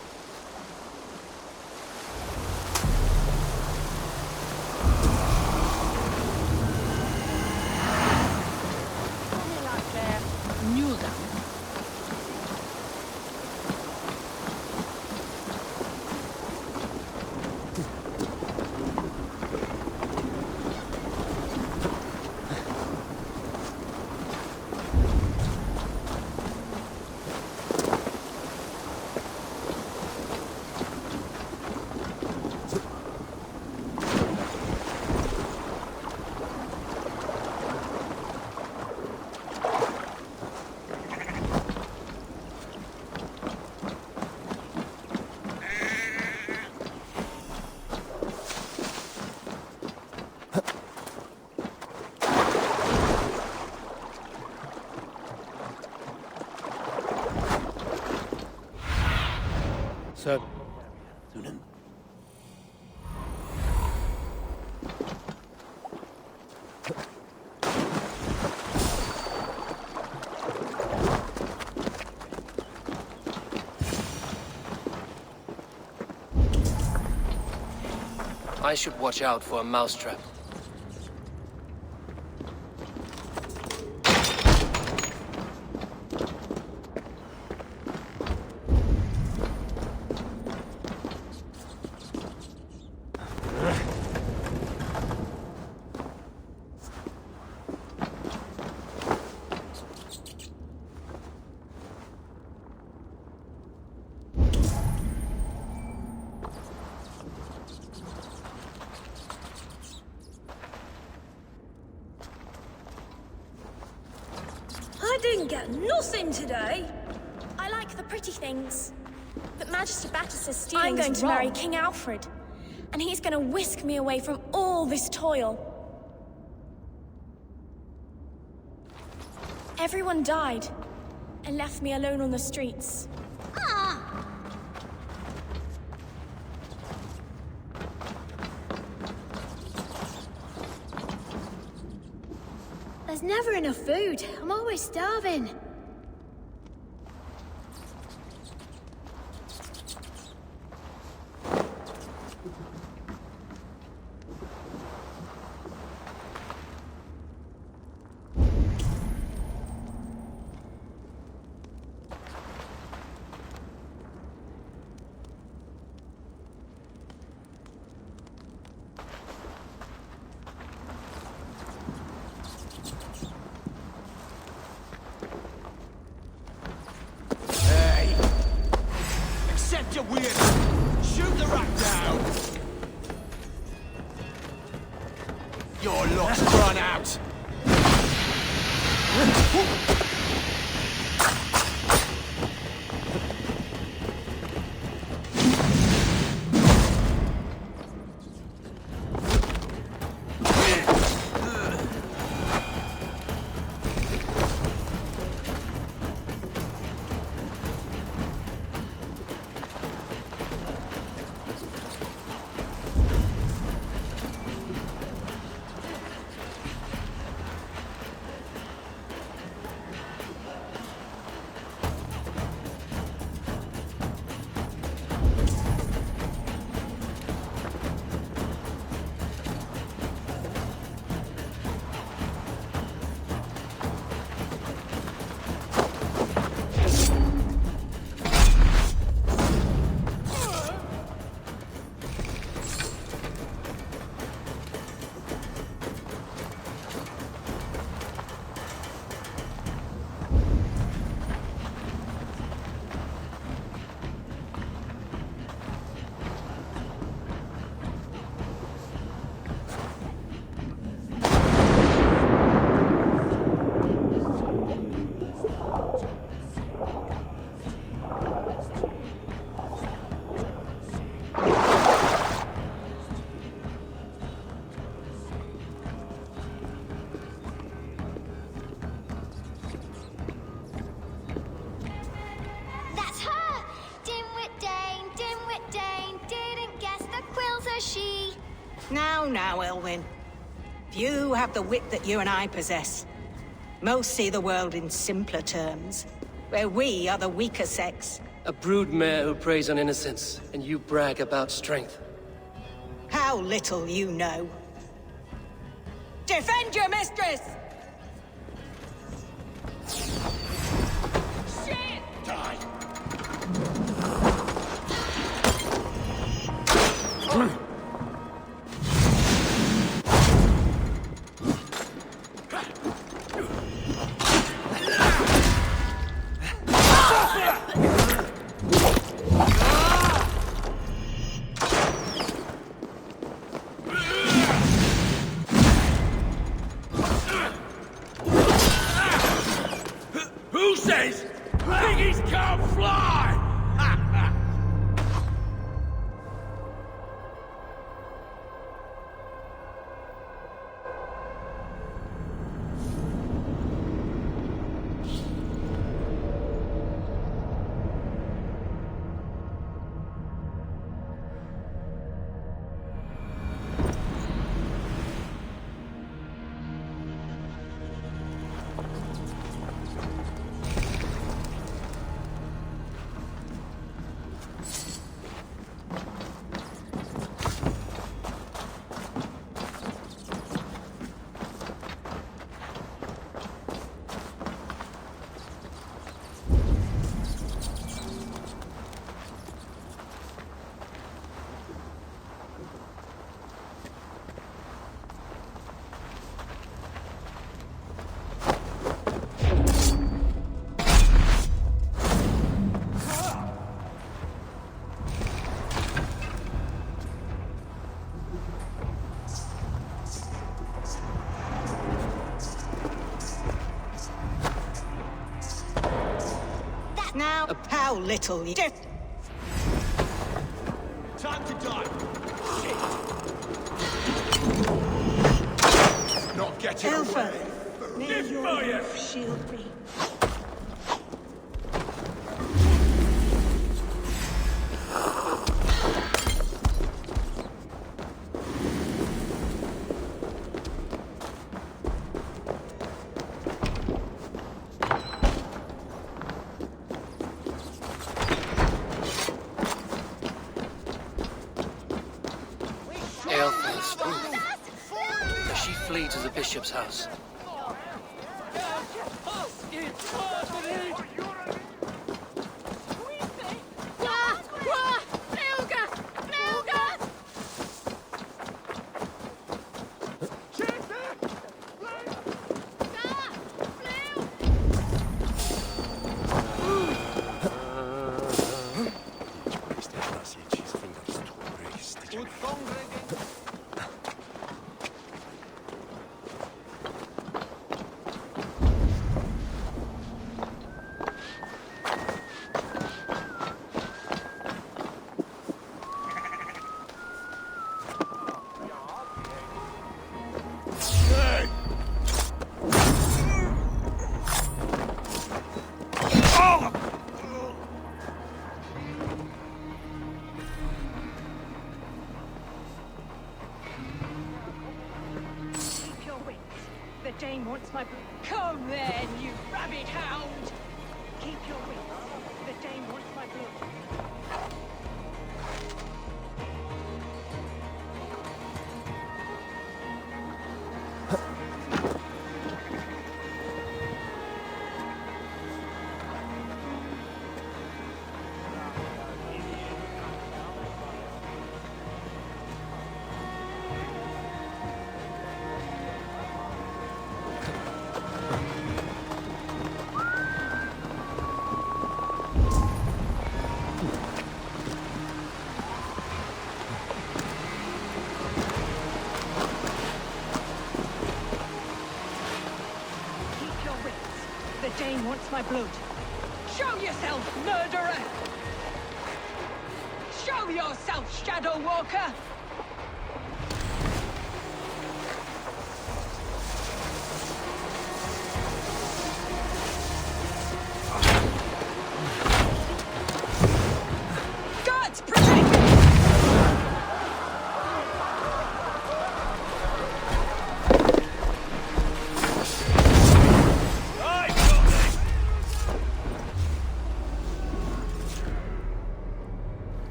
Sir. I should watch out for a mousetrap. I didn't get nothing today. I like the pretty things. But Majesty Battus' stealing I'm going to marry King Alfred. And he's going to whisk me away from all this toil. Everyone died and left me alone on the streets. There's never enough food. I'm always starving. Accept your weird. Shoot the rat down. Your luck's run out. Now, Elwyn. Few have the wit that you and I possess. Most see the world in simpler terms, where we are the weaker sex. A broodmare who preys on innocence, and you brag about strength. How little you know. Defend your mistress! Shit! Die! Who says piggies can't fly? now. How little you... Time to die. Shit. Not getting Alpha, away. may your love shield me. Aelfhe's proof. Does she flee to the bishop's house? Dane wants my blood. Come then, you rabbit hound! Keep your wits. The Dane wants my blood. Dane wants my blood. Show yourself, murderer! Show yourself, Shadow Walker! Guards, protect me!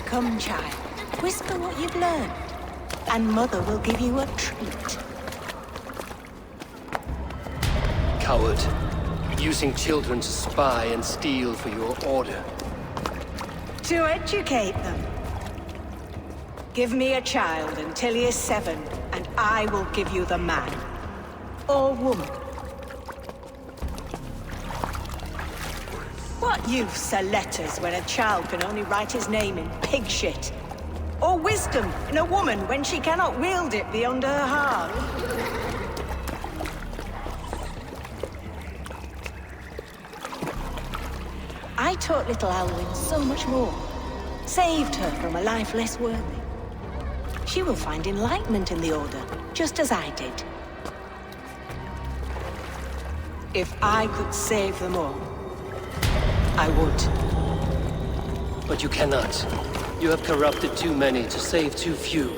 Come, child. Whisper what you've learned, and Mother will give you a treat. Coward. Using children to spy and steal for your order. To educate them. Give me a child until he is 7, and I will give you the man. Or woman. What use are letters when a child can only write his name in pig shit? Or wisdom in a woman when she cannot wield it beyond her heart? I taught little Alwyn so much more. Saved her from a life less worthy. She will find enlightenment in the Order, just as I did. If I could save them all, I would. But you cannot. You have corrupted too many to save too few.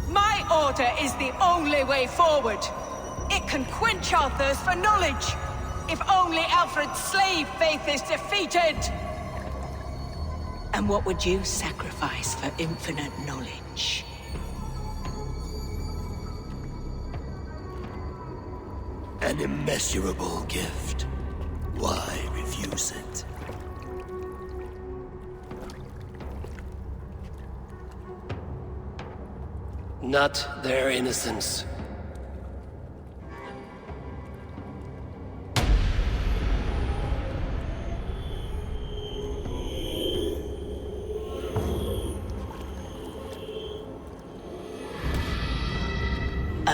My order is the only way forward. It can quench our thirst for knowledge. If only Alfred's slave faith is defeated. And what would you sacrifice for infinite knowledge? An immeasurable gift. Why refuse it? Not their innocence.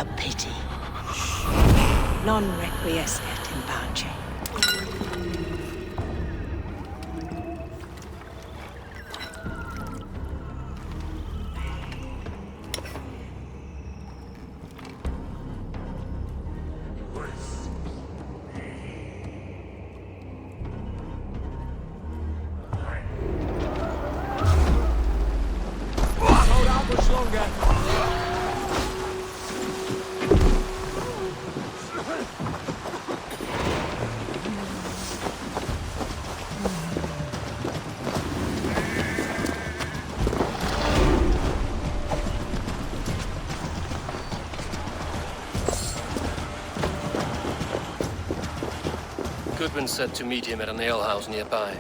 A pity. Non requiescat in pace. Hold out much longer. Goodwin said to meet him at an alehouse nearby.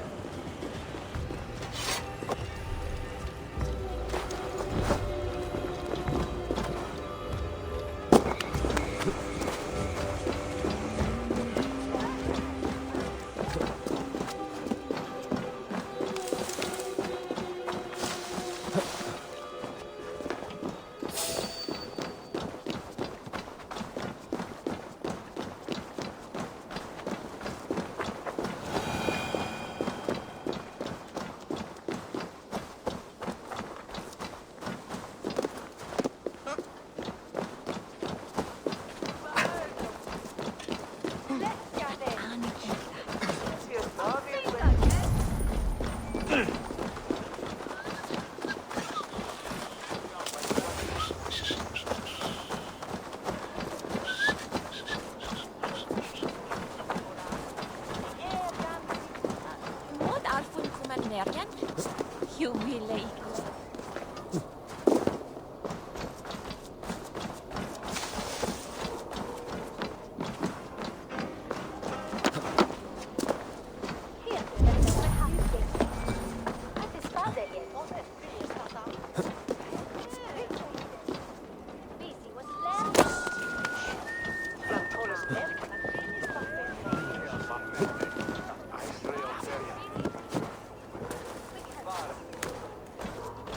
Humiliate.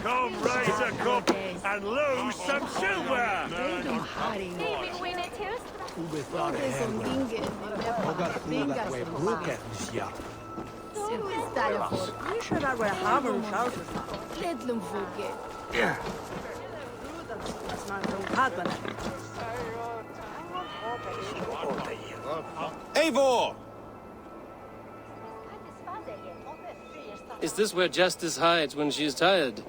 Come raise a cup and lose some silver! Eivor! Is this where Justice hides when she's tired?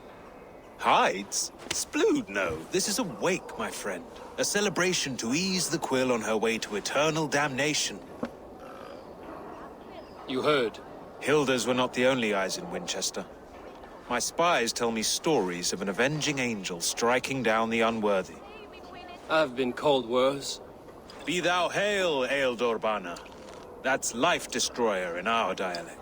Hides? Splood, no. This is a wake, my friend. A celebration to ease the quill on her way to eternal damnation. You heard. Hilda's were not the only eyes in Winchester. My spies tell me stories of an avenging angel striking down the unworthy. I've been called worse. Be thou hail, Ealdor. That's Life Destroyer in our dialect.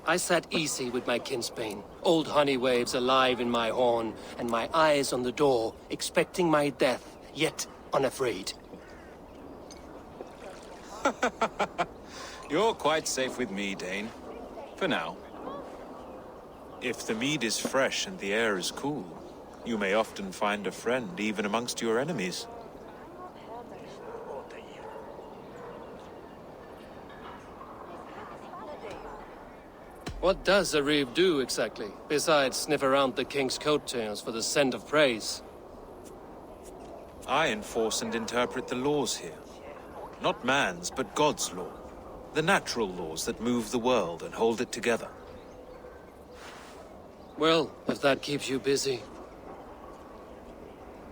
I sat easy with my kinsbane, old honey waves alive in my horn, and my eyes on the door, expecting my death, yet unafraid. You're quite safe with me, Dane. For now. If the mead is fresh and the air is cool, you may often find a friend even amongst your enemies. What does a reeve do exactly, besides sniff around the king's coattails for the scent of praise? I enforce and interpret the laws here. Not man's, but God's law. The natural laws that move the world and hold it together. Well, if that keeps you busy.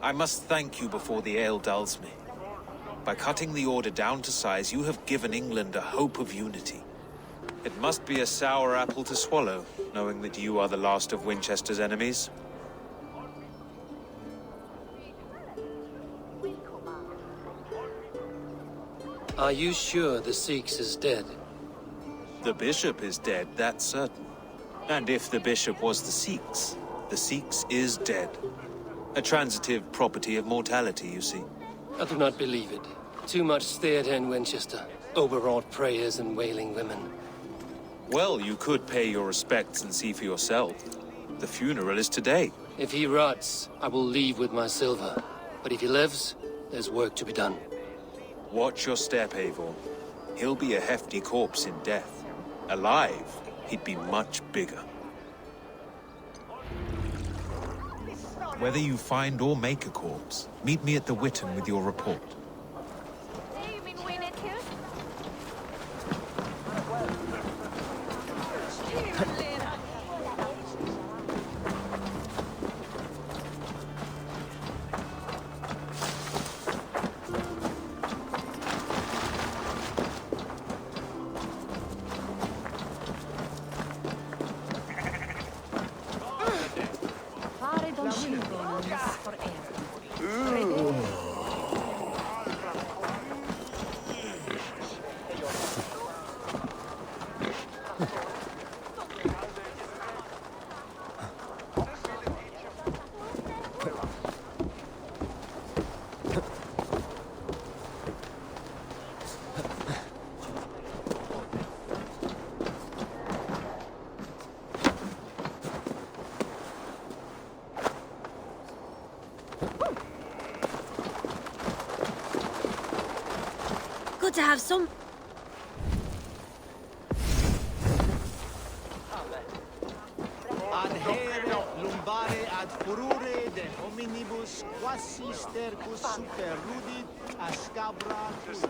I must thank you before the ale dulls me. By cutting the order down to size, you have given England a hope of unity. It must be a sour apple to swallow, knowing that you are the last of Winchester's enemies. Are you sure the Sikhs is dead? The bishop is dead, that's certain. And if the bishop was the Sikhs is dead. A transitive property of mortality, you see. I do not believe it. Too much theatre in Winchester. Overwrought prayers and wailing women. Well, you could pay your respects and see for yourself. The funeral is today. If he rots, I will leave with my silver. But if he lives, there's work to be done. Watch your step, Eivor. He'll be a hefty corpse in death. Alive, he'd be much bigger. Whether you find or make a corpse, meet me at the Witten with your report. Good to have some. Adhere lumbare ad furore de hominibus quasi stercus super rudit a scabra tuis.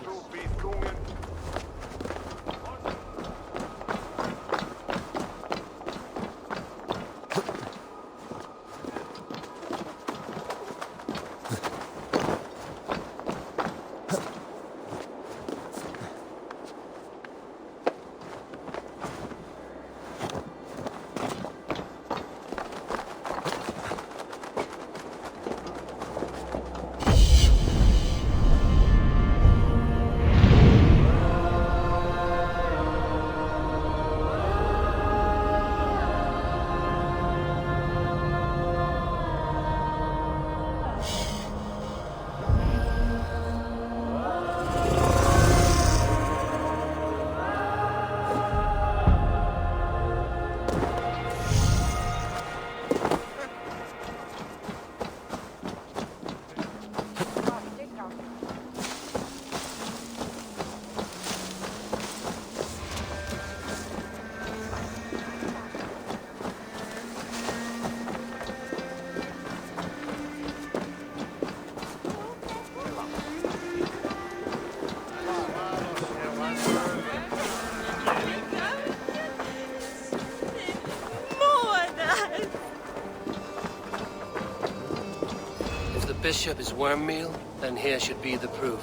Bishop is worm meal, then here should be the proof.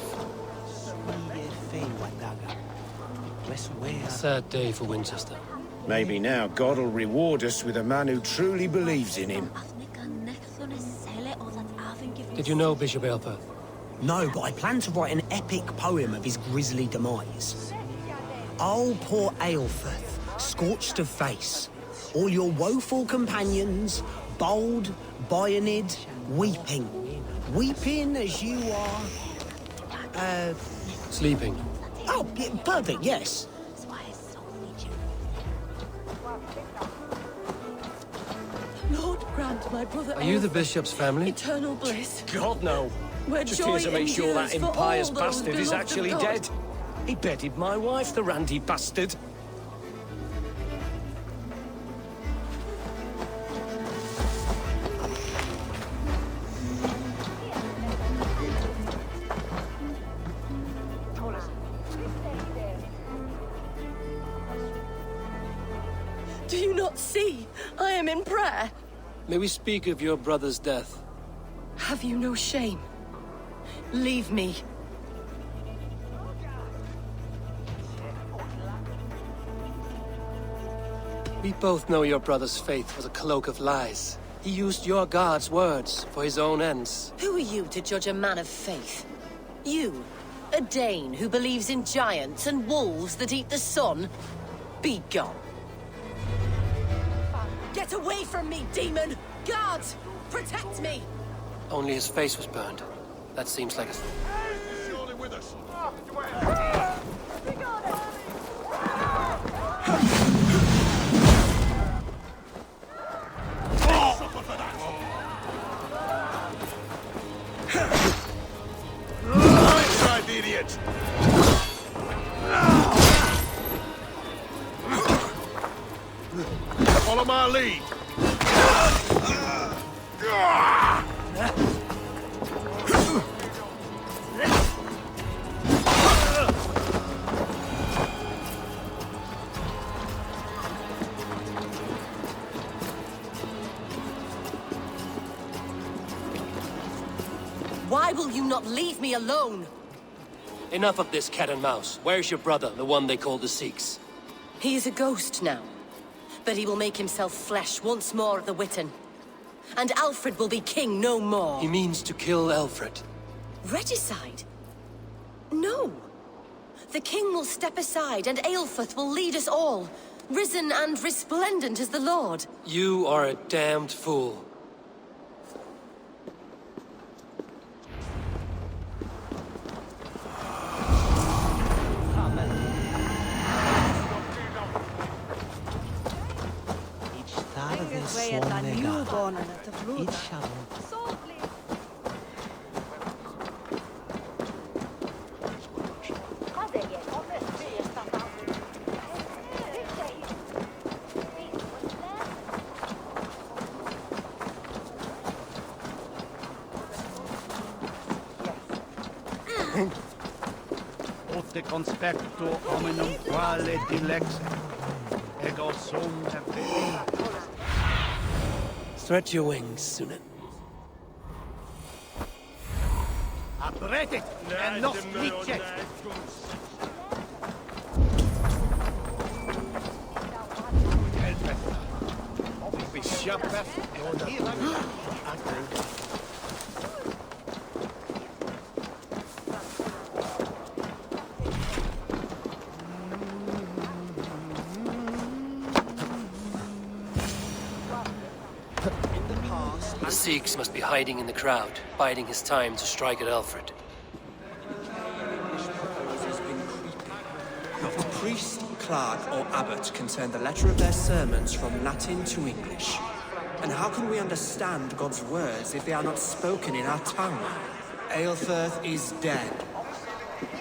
Sad day for Winchester. Maybe now God will reward us with a man who truly believes in him. Did you know Bishop Aelfir? No, but I plan to write an epic poem of his grisly demise. Oh, poor Aelfir, scorched of face, all your woeful companions, bold, bayonid, weeping. Weeping as you are... Sleeping. Oh, yeah, perfect, yes. Lord grant my brother. Are you the bishop's family? Eternal bliss. God, no. Where Just joy here to make sure that endures for impious all those bastard is beloved of actually God. dead. He bedded my wife, the randy bastard. Do you not see? I am in prayer. May we speak of your brother's death? Have you no shame? Leave me. We both know your brother's faith was a cloak of lies. He used your God's words for his own ends. Who are you to judge a man of faith? You, a Dane who believes in giants and wolves that eat the sun? Be gone. Get away from me, demon! Guards! Protect me! Only his face was burned. That seems like a... Surely with us. Suffer for that. idiot! Follow my lead! Why will you not leave me alone? Enough of this cat and mouse. Where's your brother, the one they call the Sikhs? He is a ghost now. But he will make himself flesh once more of the Witten. And Alfred will be king no more. He means to kill Alfred. Regicide? No. The king will step aside and Aelfrith will lead us all, risen and resplendent as the Lord. You are a damned fool. Ote conspecto hominum quale dilexe. Ego sum Stretch your wings, Sunan. Abretet and los lice. The Sikhs must be hiding in the crowd, biding his time to strike at Alfred. Not a priest, clerk, or abbot can turn the letter of their sermons from Latin to English. And how can we understand God's words if they are not spoken in our tongue? Aelfrith is dead,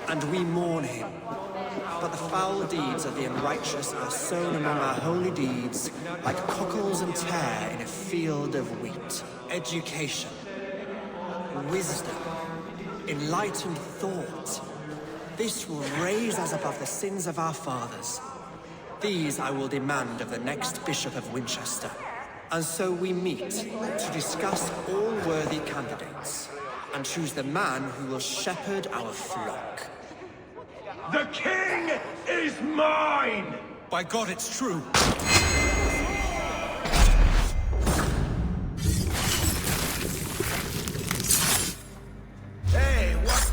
and we mourn him. But the foul deeds of the unrighteous are sown among our holy deeds, like cockles and tare in a field of wheat. Education, wisdom, enlightened thought. This will raise us above the sins of our fathers. These I will demand of the next Bishop of Winchester. And so we meet to discuss all worthy candidates, and choose the man who will shepherd our flock. The king is mine! By God, it's true. Hey, what?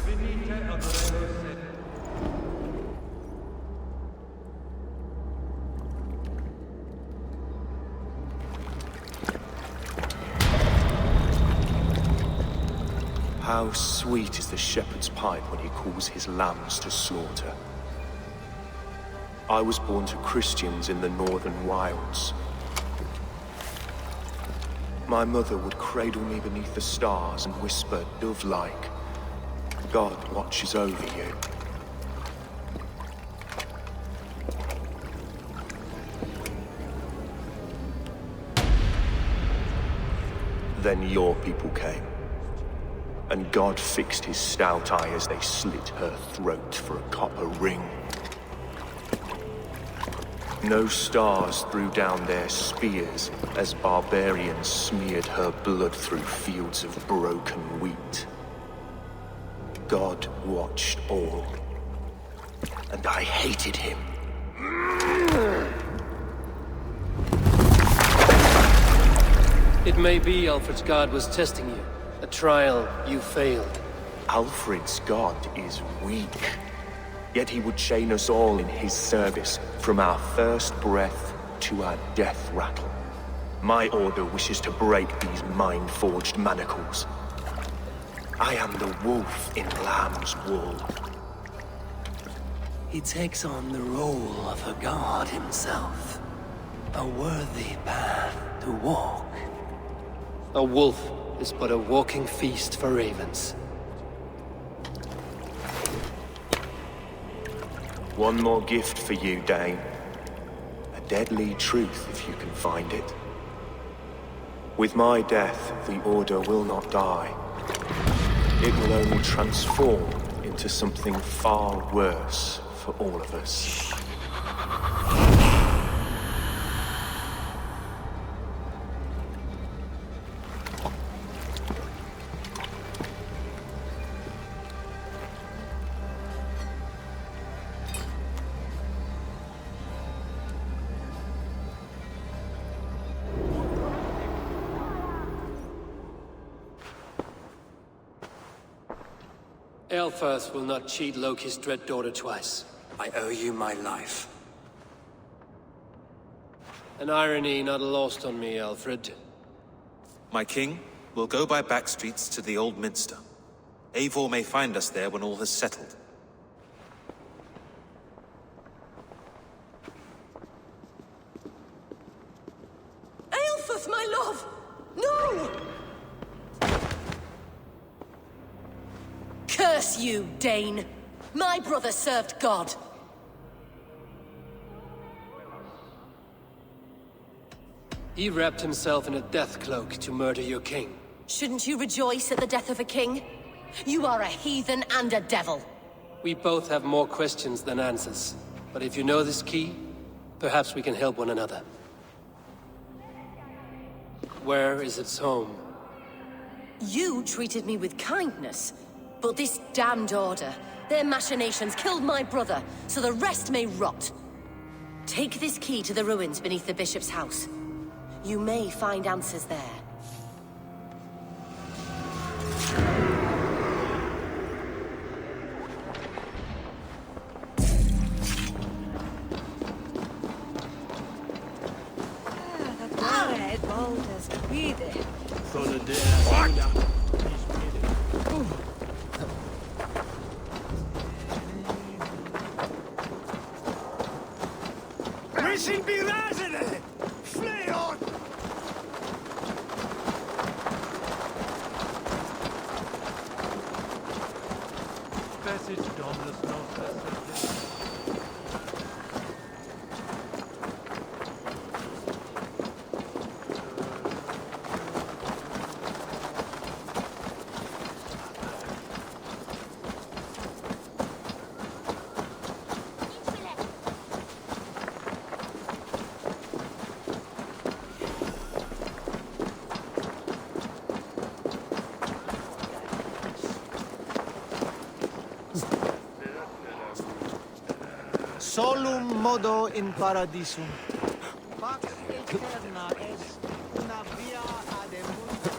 How sweet is the shepherd's pipe when he calls his lambs to slaughter. I was born to Christians in the northern wilds. My mother would cradle me beneath the stars and whisper, dove-like, God watches over you. Then your people came, and God fixed his stout eye as they slit her throat for a copper ring. No stars threw down their spears as barbarians smeared her blood through fields of broken wheat. God watched all, and I hated him. It may be Alfred's god was testing you. A trial you failed. Alfred's god is weak. Yet he would chain us all in his service, from our first breath to our death rattle. My order wishes to break these mind-forged manacles. I am the wolf in lamb's wool. He takes on the role of a god himself. A worthy path to walk. A wolf is but a walking feast for ravens. one more gift for you, Dane. A deadly truth, if you can find it. With my death, the Order will not die. It will only transform into something far worse for all of us. Aelfirth will not cheat Loki's dread daughter twice. I owe you my life. An irony not lost on me, Alfred. My king, we'll go by back streets to the Old Minster. Eivor may find us there when all has settled. Aelfirth, my love! No! Curse you, Dane! My brother served God. He wrapped himself in a death cloak to murder your king. Shouldn't you rejoice at the death of a king? You are a heathen and a devil. We both have more questions than answers. But if you know this key, perhaps we can help one another. Where is its home? You treated me with kindness, but this damned Order, their machinations killed my brother, so the rest may rot. Take this key to the ruins beneath the bishop's house. You may find answers there. Mission be razile! Flee on! Passage Dominus Noster. Solum modo in paradisum. Pax eterna est una via ad emundo.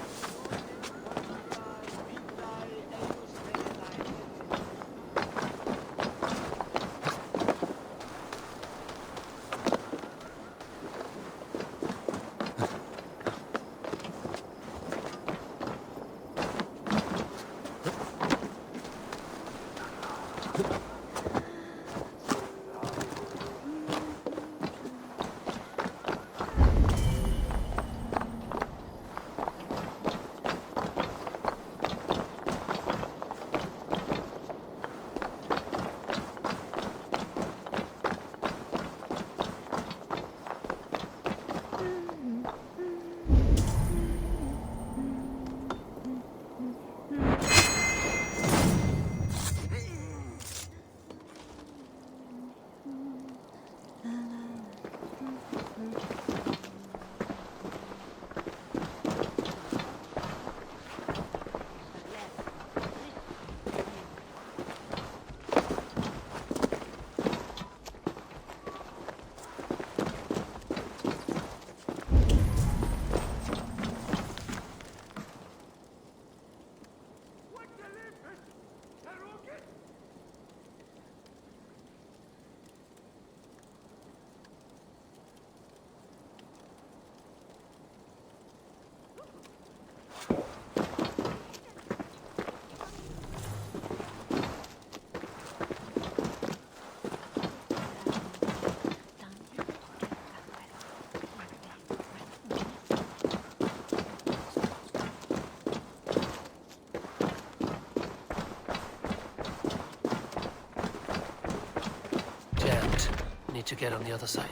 to get on the other side.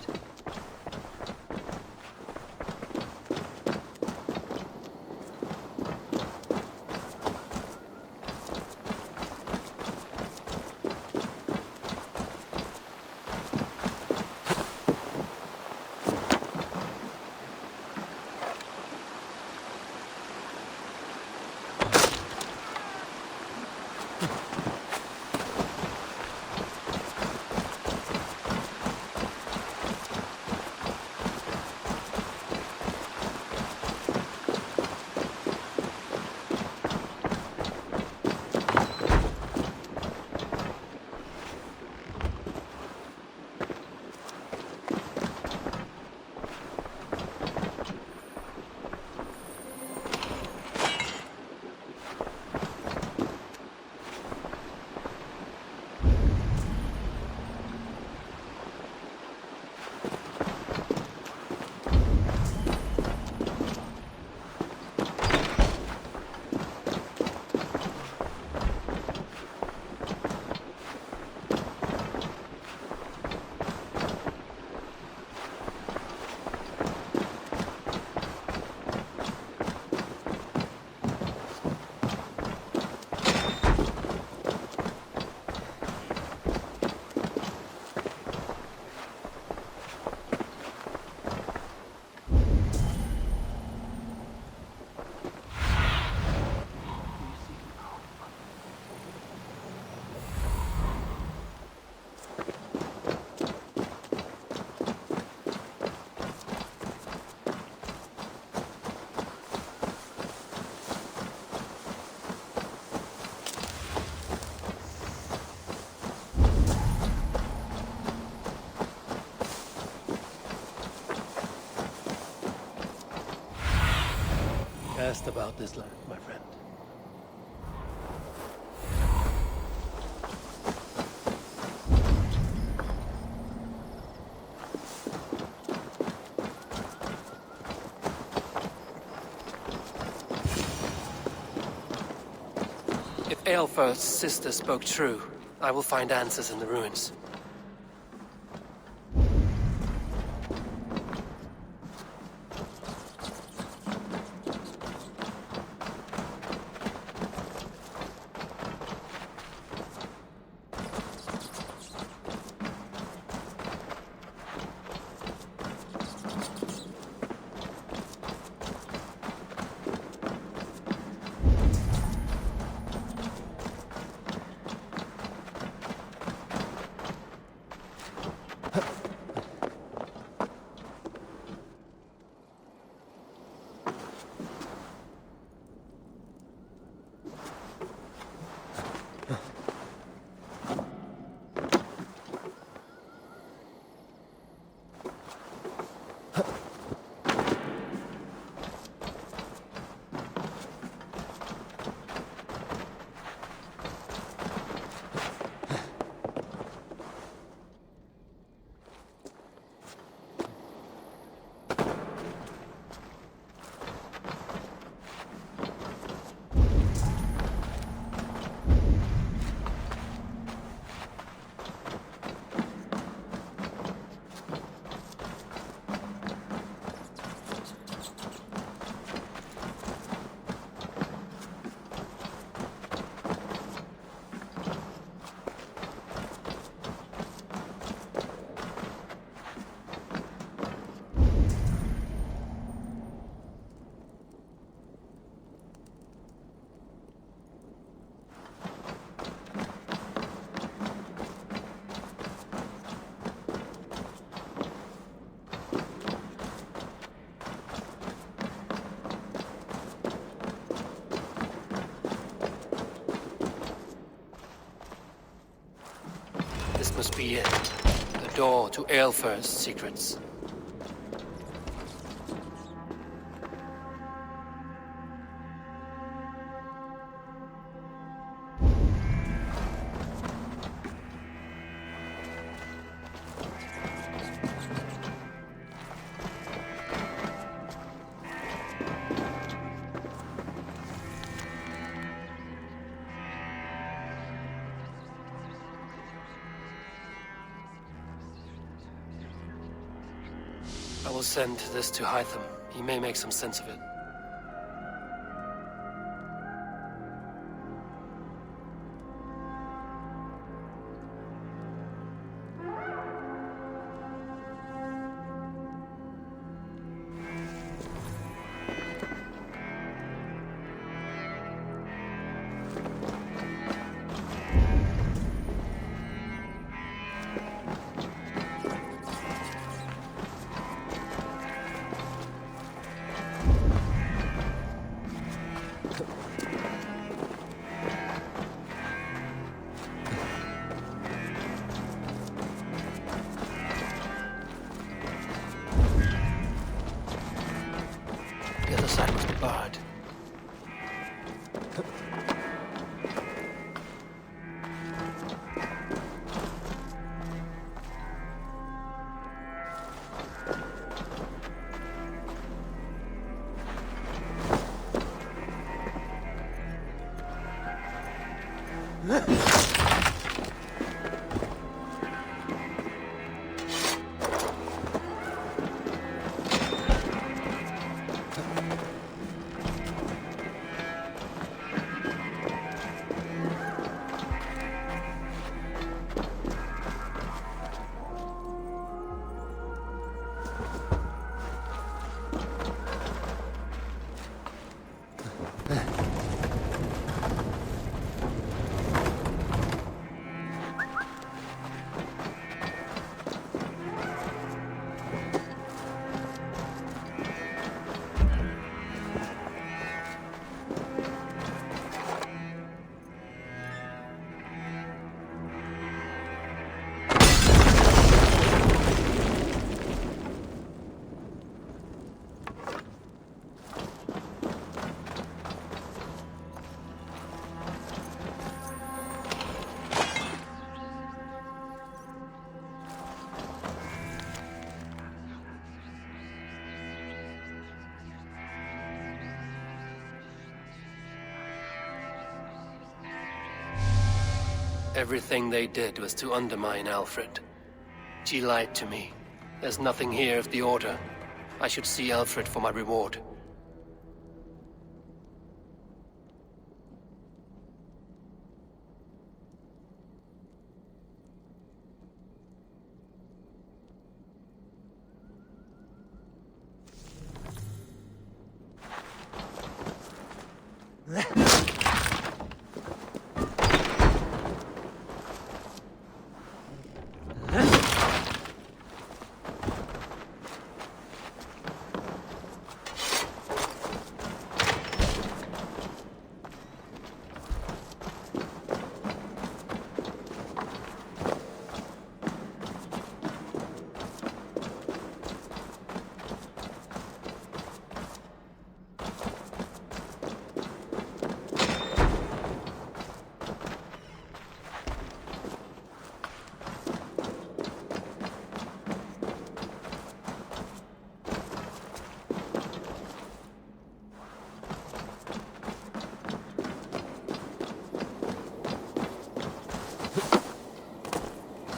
Cast about this land, my friend. If Aelfirth's sister spoke true, I will find answers in the ruins. This must be it. The door to Aelfirth's secrets. I will send this to Hytham. He may make some sense of it. The other side must be barred. Everything they did was to undermine Alfred. She lied to me. There's nothing here of the Order. I should see Alfred for my reward.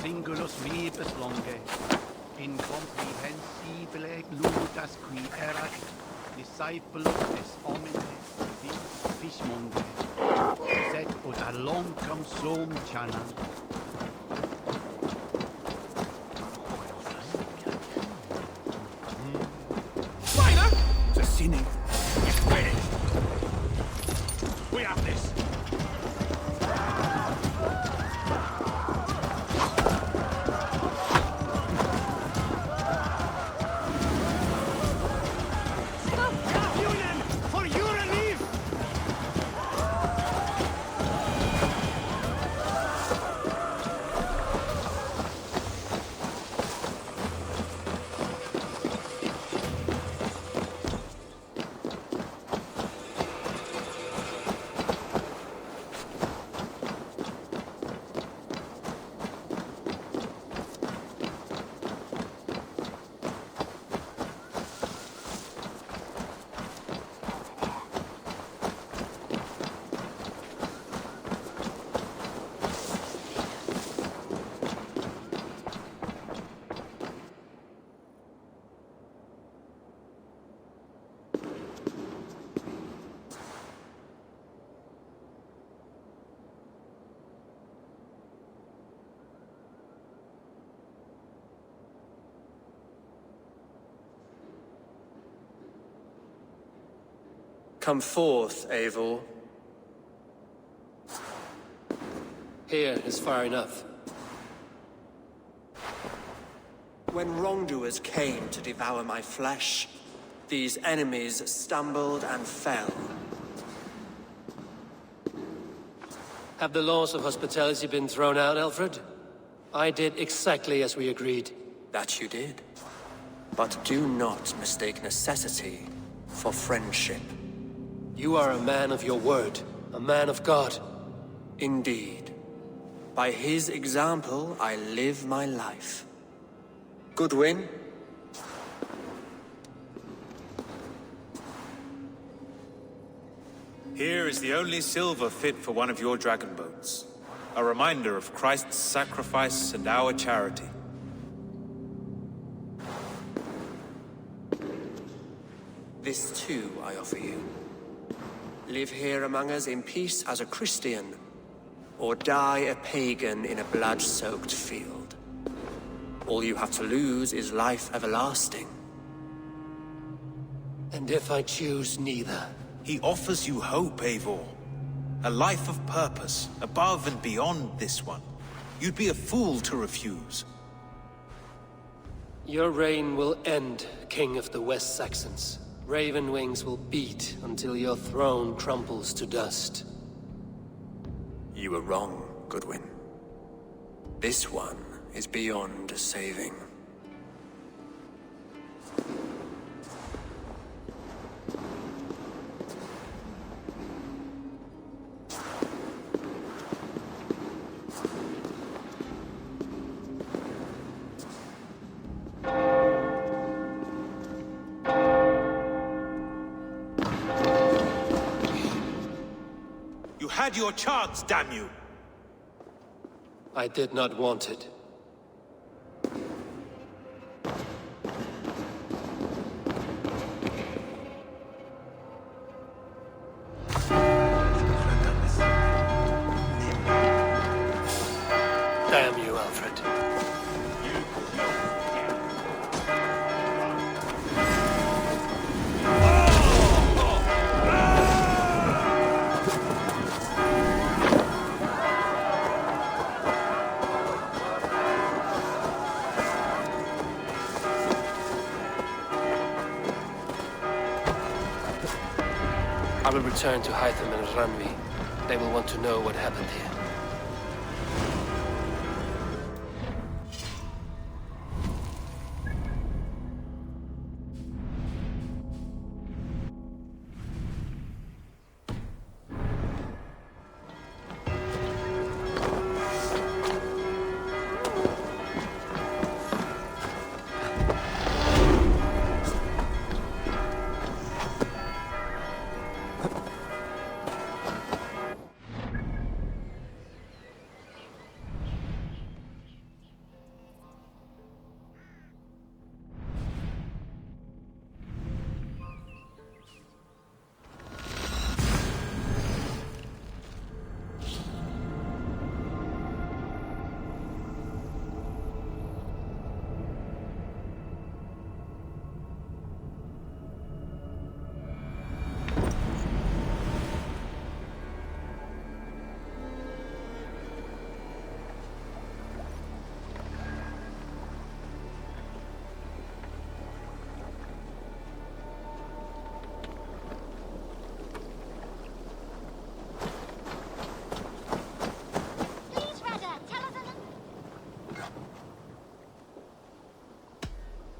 Singulus vipes longe, incomprehensibile ludas qui erat, discipulus es homine, fishmonge, sed ut aloncam sum chana. Spider! Assassini. Finish! We have this! Come forth, Eivor. Here is far enough. When wrongdoers came to devour my flesh, these enemies stumbled and fell. Have the laws of hospitality been thrown out, Alfred? I did exactly as we agreed. That you did. But do not mistake necessity for friendship. You are a man of your word, a man of God. Indeed. By his example, I live my life. Goodwin? Here is the only silver fit for one of your dragon boats. A reminder of Christ's sacrifice and our charity. This too I offer you. Live here among us in peace as a Christian, or die a pagan in a blood-soaked field. All you have to lose is life everlasting. And if I choose neither? He offers you hope, Eivor. A life of purpose, above and beyond this one. You'd be a fool to refuse. Your reign will end, King of the West Saxons. Raven wings will beat until your throne crumbles to dust. You were wrong, Goodwin. This one is beyond saving. You had your chance, damn you! I did not want it. Damn you, Alfred. I will return to Hytham and Ranvi. They will want to know what happened here.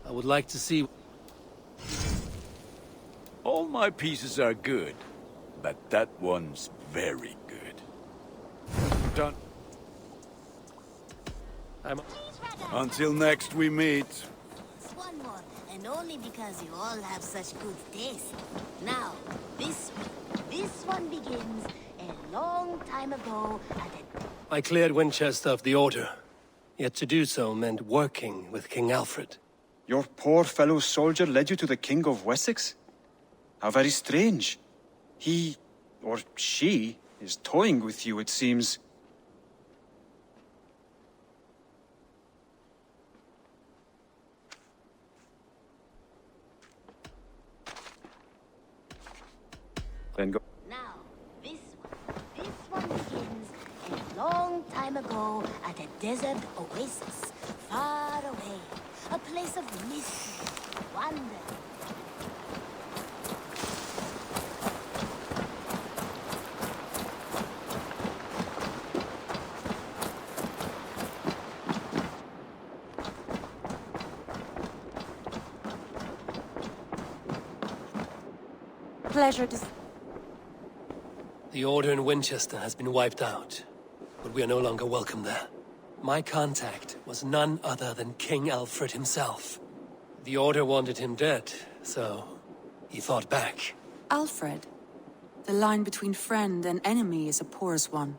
I would like to see... All my pieces are good, but that one's very good. Done. Until next we meet. One more, and only because you all have such good taste. Now, this one begins a long time ago at a... I cleared Winchester of the Order. Yet to do so meant working with King Alfred. Your poor fellow soldier led you to the King of Wessex? How very strange. He, or she, is toying with you, it seems. Then go. Now, this one begins a long time ago at a desert oasis, far away. A place of mystery, wonder. Pleasure to... The Order in Winchester has been wiped out, but we are no longer welcome there. My contact was none other than King Alfred himself. The Order wanted him dead, so he fought back. Alfred. The line between friend and enemy is a porous one.